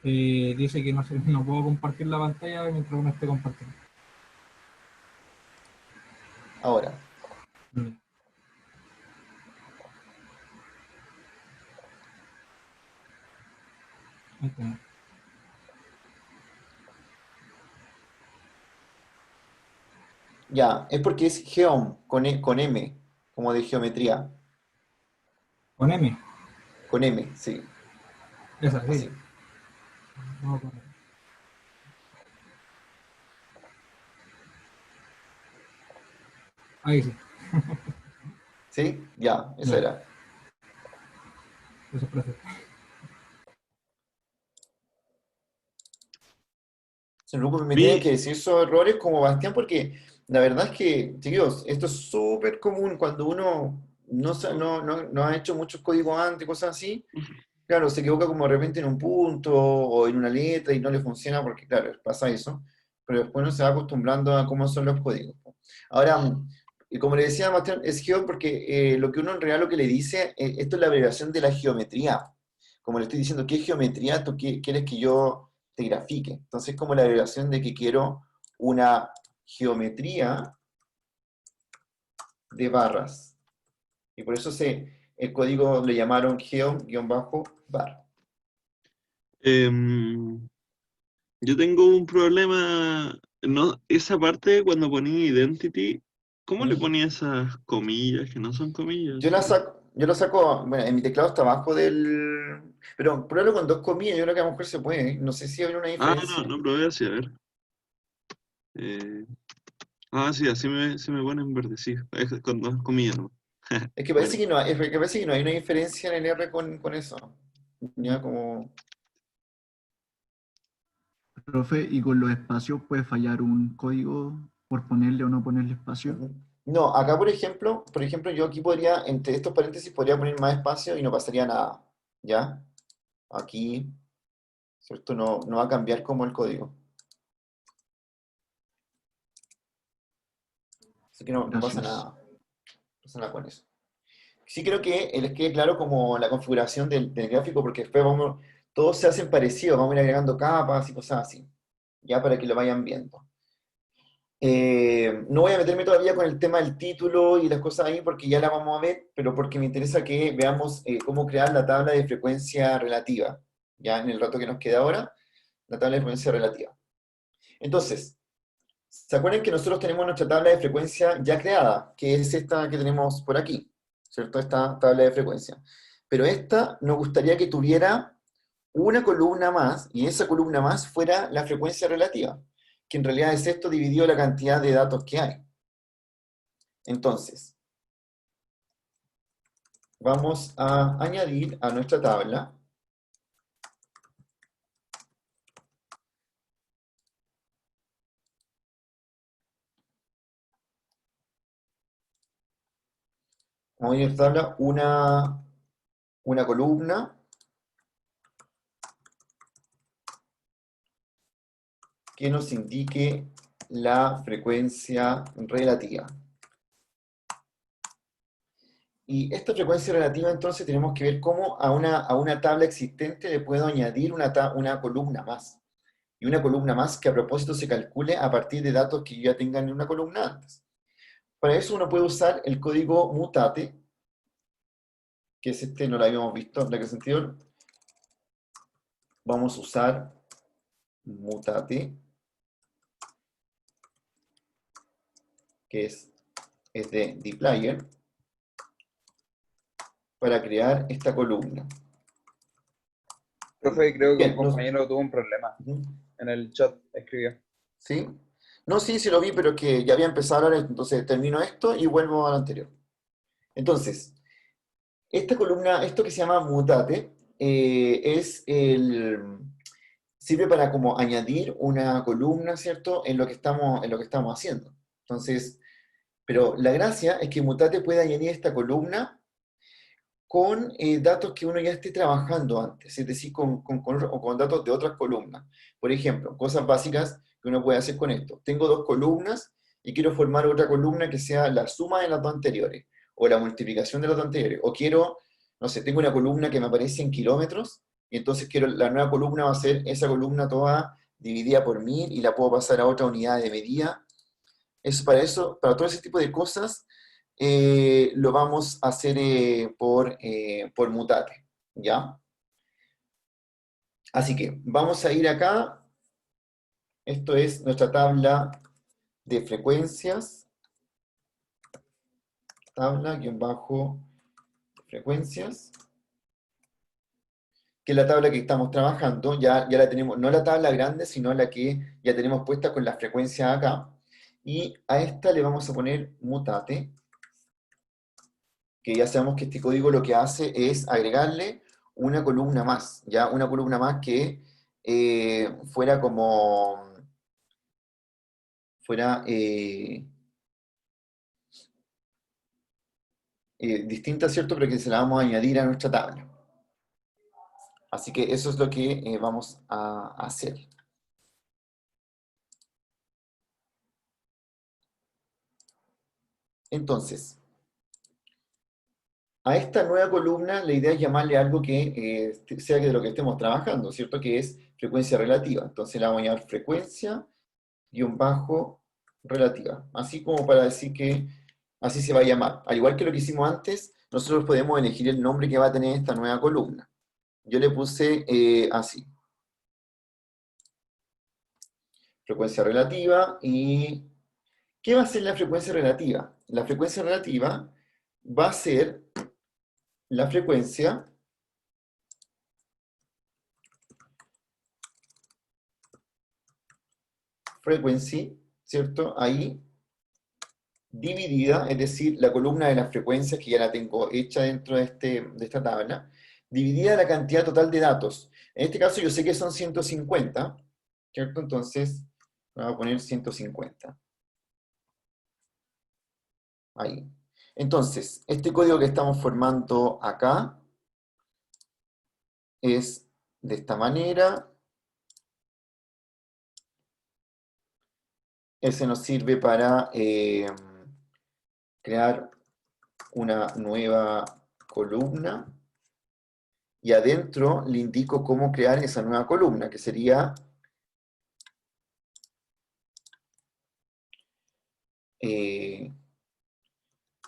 Speaker 8: Dice que no puedo compartir la pantalla mientras uno esté compartiendo.
Speaker 1: Ahora,
Speaker 8: Mm. Ahí está.
Speaker 1: ya, es porque es geom, con M, como de geometría,
Speaker 8: Con M.
Speaker 1: con M, sí,
Speaker 8: Esa, sí.
Speaker 1: así.
Speaker 8: No, con M. Ahí sí.
Speaker 1: ¿Sí? Ya, esa
Speaker 8: Ya,
Speaker 1: era.
Speaker 8: eso es perfecto.
Speaker 1: Se me preocupa, me tienen que
Speaker 9: Oye,
Speaker 1: decir esos errores como Bastián, porque la verdad es que, chicos, esto es súper común cuando uno no ha hecho muchos códigos antes, cosas así. Claro, se equivoca como de repente en un punto o en una letra y no le funciona porque, claro, pasa eso. Pero después uno se va acostumbrando a cómo son los códigos. Ahora, y como le decía Bastián, es geo porque lo que uno en realidad lo que le dice, esto es la abreviación de la geometría. Como le estoy diciendo, ¿qué geometría tú quieres que yo te grafique? Entonces, como la abreviación de que quiero una geometría de barras. Y por eso el código le llamaron geo-bar.
Speaker 9: em, yo tengo un problema. No, esa parte cuando ponía identity, ¿cómo le
Speaker 1: ¿Mm?
Speaker 9: ponía esas comillas que no son comillas?
Speaker 1: Yo lo saco, bueno, en mi teclado está abajo del... Pero pruébalo con dos comillas, yo creo que a lo mejor se puede, ¿eh? No sé si hay una
Speaker 9: Ah,
Speaker 1: diferencia.
Speaker 9: no, probé así, a ver. Eh, sí, así se me pone en verde, sí. Es con dos comillas, ¿no?
Speaker 1: Es que parece
Speaker 9: Bueno,
Speaker 1: que no, es que parece que no hay una diferencia en el R con eso. Ya como...
Speaker 6: Profe, y con los espacios puede fallar un código por ponerle o no ponerle espacio.
Speaker 1: Ujú. No, acá por ejemplo, yo aquí podría, entre estos paréntesis, podría poner más espacio y no pasaría nada. ¿Ya? Aquí, ¿cierto? No va a cambiar como el código. Así que no pasa
Speaker 6: Gracias.
Speaker 1: nada. No pasa nada con eso. Sí creo que les quede claro como la configuración del gráfico, porque después todos se hacen parecidos, vamos a ir agregando capas y cosas así, ya para que lo vayan viendo. No voy a meterme todavía con el tema del título y las cosas ahí, porque ya la vamos a ver, pero porque me interesa que veamos cómo crear la tabla de frecuencia relativa, ya en el rato que nos queda ahora, la tabla de frecuencia relativa. Entonces, ¿se acuerdan que nosotros tenemos nuestra tabla de frecuencia ya creada, que es esta que tenemos por aquí, ¿cierto? Esta tabla de frecuencia. Pero esta nos gustaría que tuviera una columna más, y esa columna más fuera la frecuencia relativa, que en realidad es esto dividido la cantidad de datos que hay. Entonces, vamos a añadir a nuestra tabla vamos a añadir a nuestra tabla una columna que nos indique la frecuencia relativa. Y esta frecuencia relativa entonces tenemos que ver cómo a una tabla existente le puedo añadir una columna más. Y una columna más que a propósito se calcule a partir de datos que yo ya tenga en una columna antes. Para eso uno puede usar el código mutate, que es este, no lo habíamos visto en la clase anterior. Vamos a usar mutate, que es de dplyr, para crear esta columna.
Speaker 2: Profe, creo que un
Speaker 1: Bien,
Speaker 2: compañero tuvo un problema. En el chat escribió.
Speaker 1: ¿sí? No, sí lo vi, pero es que ya había empezado ahora, entonces termino esto y vuelvo al anterior. Entonces, esta columna, esto que se llama mutate, sirve para como añadir una columna, ¿cierto? En lo que estamos haciendo. Entonces, pero la gracia es que mutate puede añadir esta columna con datos que uno ya esté trabajando antes, es decir, o con datos de otras columnas. Por ejemplo, cosas básicas que uno puede hacer con esto. Tengo dos columnas y quiero formar otra columna que sea la suma de las dos anteriores, o la multiplicación de las dos anteriores, o quiero, no sé, tengo una columna que me aparece en kilómetros, y entonces quiero, la nueva columna va a ser esa columna toda dividida por 1000, y la puedo pasar a otra unidad de medida. Eso, para todo ese tipo de cosas, lo vamos a hacer por mutate, ¿ya? Así que vamos a ir acá. Esto es nuestra tabla de frecuencias. Tabla-frecuencias. Que es la tabla que estamos trabajando. Ya la tenemos, no la tabla grande, sino la que ya tenemos puesta con las frecuencias acá. Y a esta le vamos a poner mutate, que ya sabemos que este código lo que hace es agregarle una columna más, ya una columna más que fuera distinta, ¿cierto? Pero que se la vamos a añadir a nuestra tabla. Así que eso es lo que vamos a hacer. Entonces, a esta nueva columna la idea es llamarle algo que sea de lo que estemos trabajando, ¿cierto? Que es frecuencia relativa. Entonces le vamos a llamar frecuencia-relativa. Así como para decir que así se va a llamar. Al igual que lo que hicimos antes, nosotros podemos elegir el nombre que va a tener esta nueva columna. Yo le puse así. Frecuencia relativa. ¿Y qué va a ser la frecuencia relativa? La frecuencia relativa va a ser la frecuencia frequency, ¿cierto? Ahí, dividida, es decir, la columna de las frecuencias, que ya la tengo hecha dentro de esta tabla, dividida la cantidad total de datos. En este caso yo sé que son 150, ¿cierto? Entonces, vamos a poner 150. Ahí. Entonces, este código que estamos formando acá es de esta manera. Ese nos sirve para crear una nueva columna. Y adentro le indico cómo crear esa nueva columna, que sería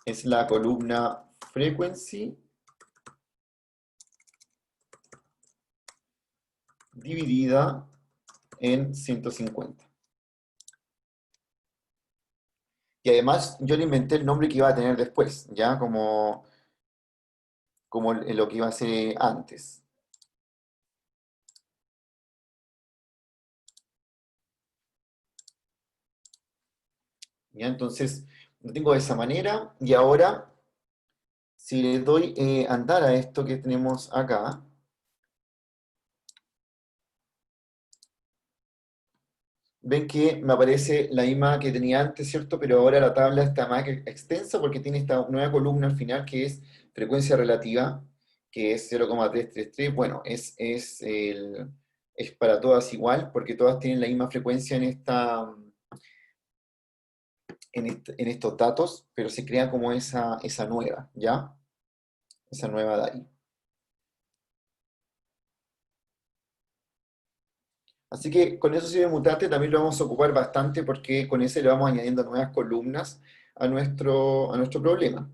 Speaker 1: es la columna frequency dividida en 150. Y además yo le inventé el nombre que iba a tener después, ya como lo que iba a ser antes. Ya, entonces lo tengo de esa manera, y ahora si le doy andar a esto que tenemos acá, ven que me aparece la misma que tenía antes, ¿cierto? Pero ahora la tabla está más extensa porque tiene esta nueva columna al final que es frecuencia relativa, que es 0,333. Bueno, es para todas igual, porque todas tienen la misma frecuencia en estos datos, pero se crea como esa nueva, ¿ya? Esa nueva de ahí. Así que con eso sirve mutate, también lo vamos a ocupar bastante porque con ese le vamos añadiendo nuevas columnas a nuestro problema.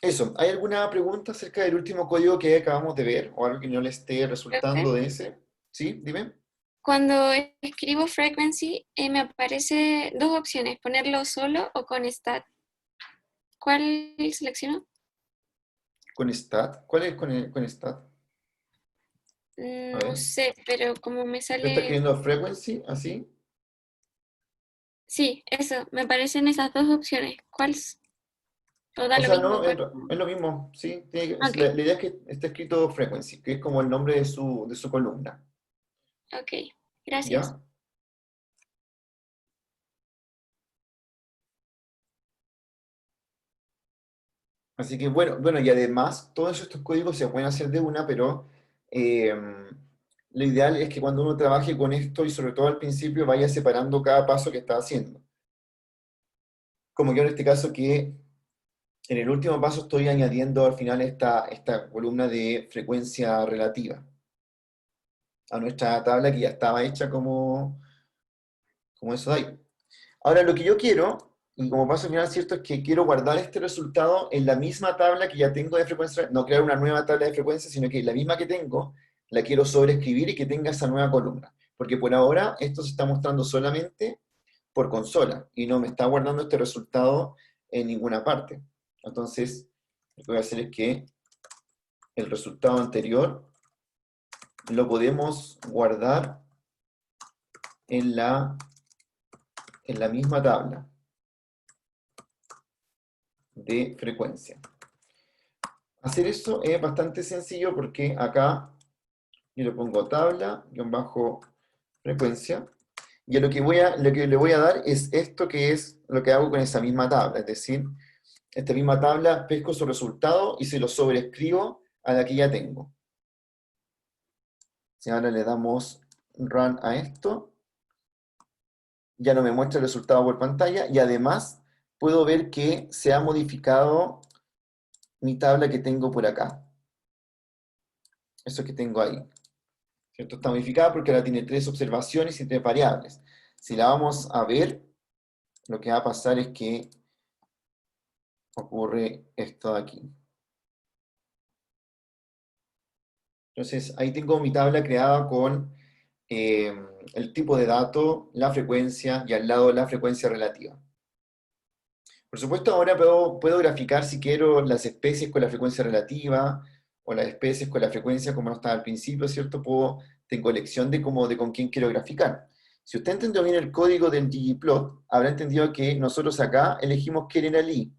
Speaker 1: Eso, ¿hay alguna pregunta acerca del último código que acabamos de ver? ¿O algo que no le esté resultando de ese? ¿Sí? Dime.
Speaker 10: Cuando escribo frequency, me aparece dos opciones, ponerlo solo o con stat. ¿Cuál selecciono?
Speaker 1: ¿Con stat? ¿Cuál es con stat?
Speaker 10: No
Speaker 1: ver.
Speaker 10: sé, pero como me
Speaker 1: ¿Usted está
Speaker 10: sale...
Speaker 1: escribiendo frequency, así?
Speaker 10: Sí, eso, me aparecen esas dos opciones. ¿Cuál? ¿O da
Speaker 1: O
Speaker 10: lo
Speaker 1: sea,
Speaker 10: mismo?
Speaker 1: no, es lo mismo, sí.
Speaker 10: Ok,
Speaker 1: La idea es que esté escrito frequency, que es como el nombre de su columna.
Speaker 10: ok, gracias.
Speaker 1: ¿Ya? Así que bueno, y además todos estos códigos se pueden hacer de una, pero eh, lo ideal es que cuando uno trabaje con esto y sobre todo al principio vaya separando cada paso que está haciendo. Como yo en este caso que en el último paso estoy añadiendo al final esta columna de frecuencia relativa a nuestra tabla que ya estaba hecha como eso de ahí. Ahora lo que yo quiero, y como paso final, ¿cierto? Es que quiero guardar este resultado en la misma tabla que ya tengo de frecuencia, no crear una nueva tabla de frecuencia, sino que la misma que tengo, la quiero sobreescribir y que tenga esa nueva columna. Porque por ahora esto se está mostrando solamente por consola y no me está guardando este resultado en ninguna parte. Entonces, lo que voy a hacer es que el resultado anterior lo podemos guardar en la misma tabla de frecuencia. Hacer eso es bastante sencillo porque acá yo le pongo tabla, frecuencia, y a lo que le voy a dar es esto que es lo que hago con esa misma tabla, es decir, esta misma tabla pesco su resultado y se lo sobreescribo a la que ya tengo. Si ahora le damos run a esto, ya no me muestra el resultado por pantalla y además puedo ver que se ha modificado mi tabla que tengo por acá. Eso que tengo ahí. ¿Cierto? Está modificada porque ahora tiene 3 observaciones y 3 variables. Si la vamos a ver, lo que va a pasar es que ocurre esto de aquí. Entonces, ahí tengo mi tabla creada con el tipo de dato, la frecuencia y al lado la frecuencia relativa. Por supuesto, ahora puedo graficar si quiero las especies con la frecuencia relativa o las especies con la frecuencia como estaba al principio, ¿cierto? Tengo elección de con quién quiero graficar. Si usted entendió bien el código del ggplot, habrá entendido que nosotros acá elegimos quién era el i.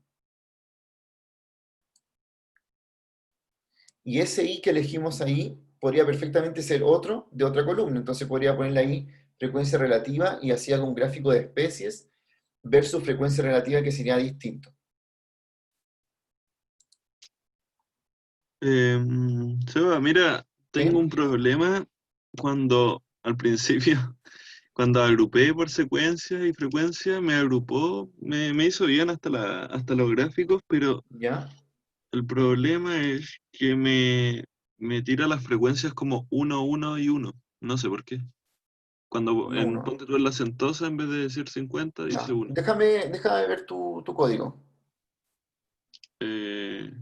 Speaker 1: Y ese i que elegimos ahí podría perfectamente ser otro de otra columna. Entonces podría ponerle ahí frecuencia relativa y así hago un gráfico de especies versus frecuencia relativa que sería distinto.
Speaker 9: Seba, mira, tengo
Speaker 1: ¿Sí?
Speaker 9: un problema cuando al principio, cuando agrupé por secuencia y frecuencia, me agrupó, me hizo bien hasta los gráficos, pero
Speaker 1: ¿Ya?
Speaker 9: el problema es que me tira las frecuencias como 1, 1 y 1. No sé por qué. Cuando
Speaker 1: No, uno.
Speaker 9: ponte tú en la sentosa, en vez de decir 50, dice
Speaker 1: Ya.
Speaker 9: 1.
Speaker 1: Déjame ver tu código.
Speaker 9: Eh,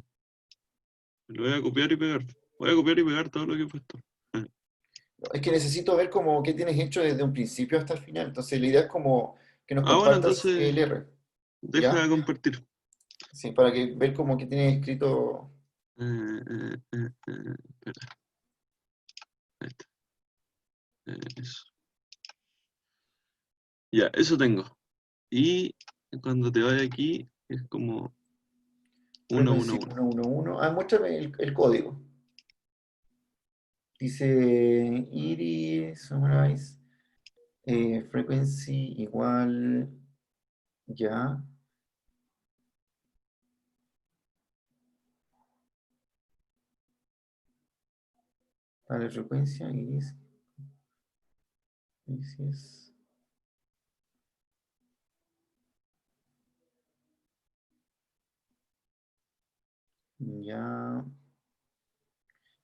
Speaker 9: lo voy a copiar y pegar. Voy a copiar y pegar todo lo que he puesto.
Speaker 1: Es que necesito ver como qué tienes hecho desde un principio hasta el final. Entonces la idea es como que nos
Speaker 9: Bueno,
Speaker 1: compartas
Speaker 9: entonces
Speaker 1: el R.
Speaker 9: deja de
Speaker 1: ¿Ya?
Speaker 9: compartir.
Speaker 1: Sí, para ver como que tienes escrito.
Speaker 9: Espera, ahí está. Eso. Ya, eso tengo. Y cuando te vaya aquí, es como 1, 1,
Speaker 1: Frequency
Speaker 9: 1.
Speaker 1: 111. Ah, muéstrame el código. Dice iris, summarize, frequency igual, ya. Vale, frecuencia, iris. Iris. Ya.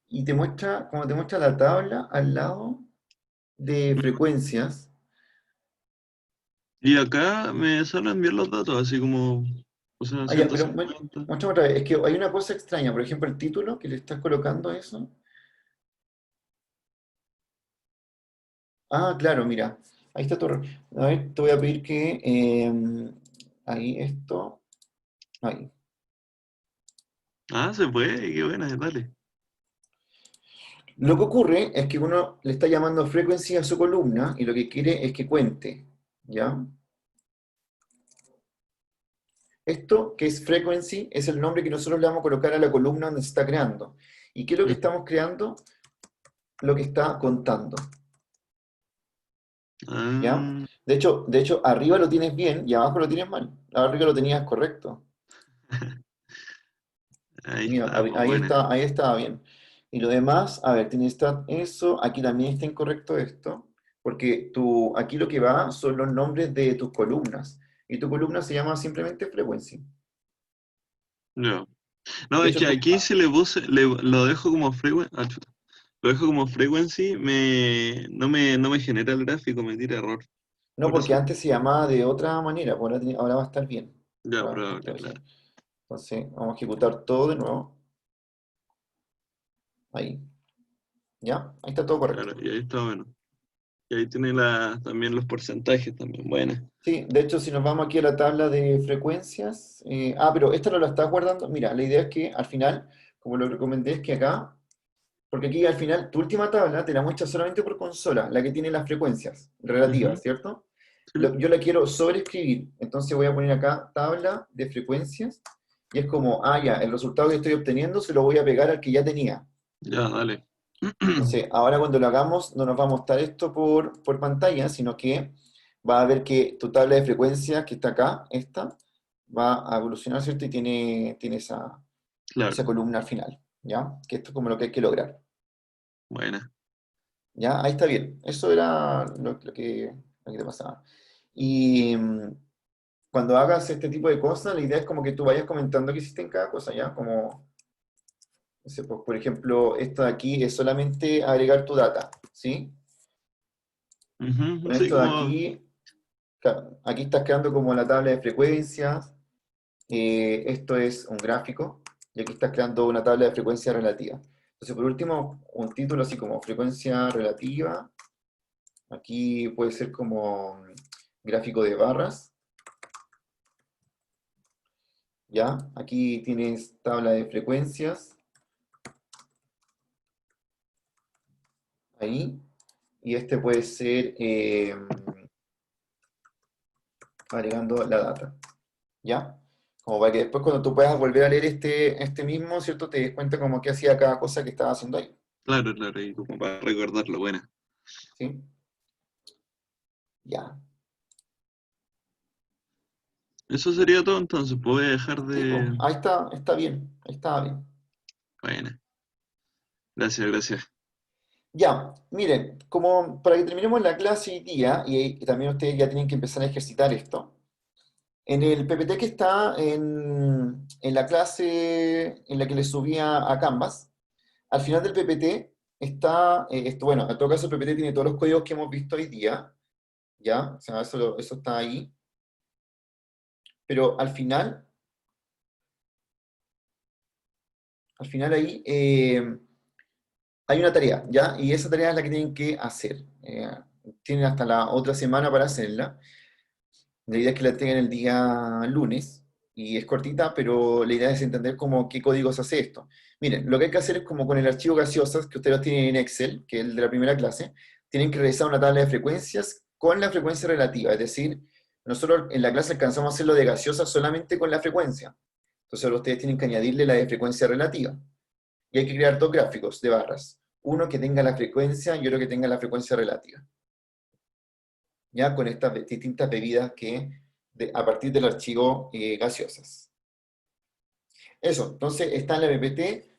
Speaker 1: Y como te muestra la tabla al lado de frecuencias.
Speaker 9: Y acá me salen bien los datos, así como, o sea,
Speaker 1: Ah, ya, pero
Speaker 9: 150.
Speaker 1: muéstrame otra vez. Es que hay una cosa extraña. Por ejemplo, el título que le estás colocando a eso. Ah, claro, mira. Ahí está tu. A ver, te voy a pedir que. Ahí esto. Ahí.
Speaker 9: Ah, se puede, qué buena, dale.
Speaker 1: Lo que ocurre es que uno le está llamando frequency a su columna y lo que quiere es que cuente. ¿Ya? Esto, que es frequency, es el nombre que nosotros le vamos a colocar a la columna donde se está creando. ¿Y qué es lo que estamos creando? Lo que está contando. ¿Ya?
Speaker 9: Ah,
Speaker 1: De hecho, arriba lo tienes bien y abajo lo tienes mal. Arriba lo tenías correcto.
Speaker 9: Ahí
Speaker 1: Mira,
Speaker 9: está, pues buena.
Speaker 1: ahí está bien. Y lo demás, a ver, tiene eso, aquí también está incorrecto esto, porque aquí lo que va son los nombres de tus columnas, y tu columna se llama simplemente frequency.
Speaker 9: No. No,
Speaker 1: De
Speaker 9: es
Speaker 1: hecho,
Speaker 9: que aquí se le puse, lo dejo como frequency, lo dejo como frequency, no me genera el gráfico, me tira error.
Speaker 1: no,
Speaker 9: Por
Speaker 1: porque
Speaker 9: eso,
Speaker 1: antes se llamaba de otra manera, pues ahora va a estar bien.
Speaker 9: ya
Speaker 1: Ahora va a
Speaker 9: probable,
Speaker 1: estar
Speaker 9: claro.
Speaker 1: bien. Entonces, vamos a ejecutar todo de nuevo. Ahí. ¿Ya? Ahí está todo correcto.
Speaker 9: Claro, y ahí está bueno. Y ahí tiene también los porcentajes también, buena.
Speaker 1: Sí, de hecho, si nos vamos aquí a la tabla de frecuencias, pero esta no la estás guardando. Mira, la idea es que al final, como lo recomendé, es que acá, porque aquí al final tu última tabla te la muestra solamente por consola, la que tiene las frecuencias relativas,
Speaker 9: Ujú,
Speaker 1: ¿cierto?
Speaker 9: sí,
Speaker 1: Yo la quiero sobreescribir, entonces voy a poner acá tabla de frecuencias, y es como, ya, el resultado que estoy obteniendo se lo voy a pegar al que ya tenía.
Speaker 9: ya, dale.
Speaker 1: Entonces, ahora cuando lo hagamos, no nos va a mostrar esto por pantalla, sino que va a ver que tu tabla de frecuencias que está acá, esta, va a evolucionar, ¿cierto? Y tiene esa
Speaker 9: Claro,
Speaker 1: columna al final, ¿ya? Que esto es como lo que hay que lograr,
Speaker 9: buena.
Speaker 1: ¿ya? Ahí está bien. Eso era lo que te pasaba. Y cuando hagas este tipo de cosas, la idea es como que tú vayas comentando qué hiciste en cada cosa, ¿ya? Como, no sé, pues, por ejemplo, esto de aquí es solamente agregar tu data, ¿sí?
Speaker 9: Ujú,
Speaker 1: Con
Speaker 9: sí,
Speaker 1: esto de
Speaker 9: como,
Speaker 1: aquí, claro, aquí estás creando como la tabla de frecuencias, esto es un gráfico, y aquí estás creando una tabla de frecuencia relativa. Entonces, por último, un título así como frecuencia relativa, aquí puede ser como gráfico de barras, ¿ya? Aquí tienes tabla de frecuencias, ahí, y este puede ser agregando la data, ¿ya? Como para que después cuando tú puedas volver a leer este mismo, ¿cierto? Te des cuenta como que hacía cada cosa que estaba haciendo ahí,
Speaker 9: claro, claro, y como para recordarlo, buena.
Speaker 1: ¿sí? Ya.
Speaker 9: Eso sería todo entonces, pues voy a dejar
Speaker 1: Sí, pues,
Speaker 9: de...
Speaker 1: ahí está bien, ahí está bien.
Speaker 9: Buena, gracias, gracias.
Speaker 1: Ya, miren, como para que terminemos la clase hoy día, y también ustedes ya tienen que empezar a ejercitar esto, en el PPT que está en la clase en la que les subí a Canvas, al final del PPT está, bueno, en todo caso el PPT tiene todos los códigos que hemos visto hoy día, ¿ya? O sea, eso está ahí, pero al final ahí hay una tarea, ¿ya? Y esa tarea es la que tienen que hacer. Tienen hasta la otra semana para hacerla. La idea es que la tengan el día lunes, y es cortita, pero la idea es entender cómo qué códigos hace esto. Miren, lo que hay que hacer es como con el archivo gaseosas, que ustedes lo tienen en Excel, que es el de la primera clase, tienen que realizar una tabla de frecuencias con la frecuencia relativa, es decir, nosotros en la clase alcanzamos a hacerlo de gaseosas solamente con la frecuencia. Entonces ahora ustedes tienen que añadirle la de frecuencia relativa. Y hay que crear dos gráficos de barras. Uno que tenga la frecuencia y otro que tenga la frecuencia relativa. Ya con estas distintas bebidas a partir del archivo gaseosas. Eso, entonces está en la PPT.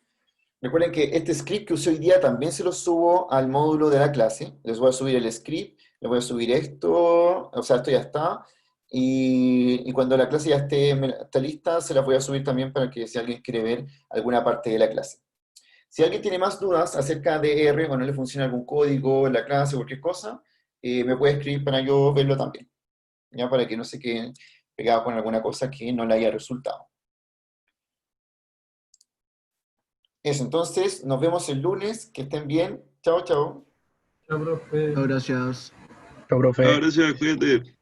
Speaker 1: Recuerden que este script que usé hoy día también se lo subo al módulo de la clase. Les voy a subir el script, les voy a subir esto, o sea, esto ya está. Y cuando la clase ya está lista, se la voy a subir también para que si alguien quiere ver alguna parte de la clase. Si alguien tiene más dudas acerca de R o no le funciona algún código en la clase o cualquier cosa, me puede escribir para yo verlo también, ya para que no se quede pegado con alguna cosa que no le haya resultado. Eso, entonces, nos vemos el lunes, que estén bien. Chao, chao.
Speaker 8: Chao, profe.
Speaker 6: Gracias.
Speaker 3: Chao, profe.
Speaker 9: Ahora sí, cuídate.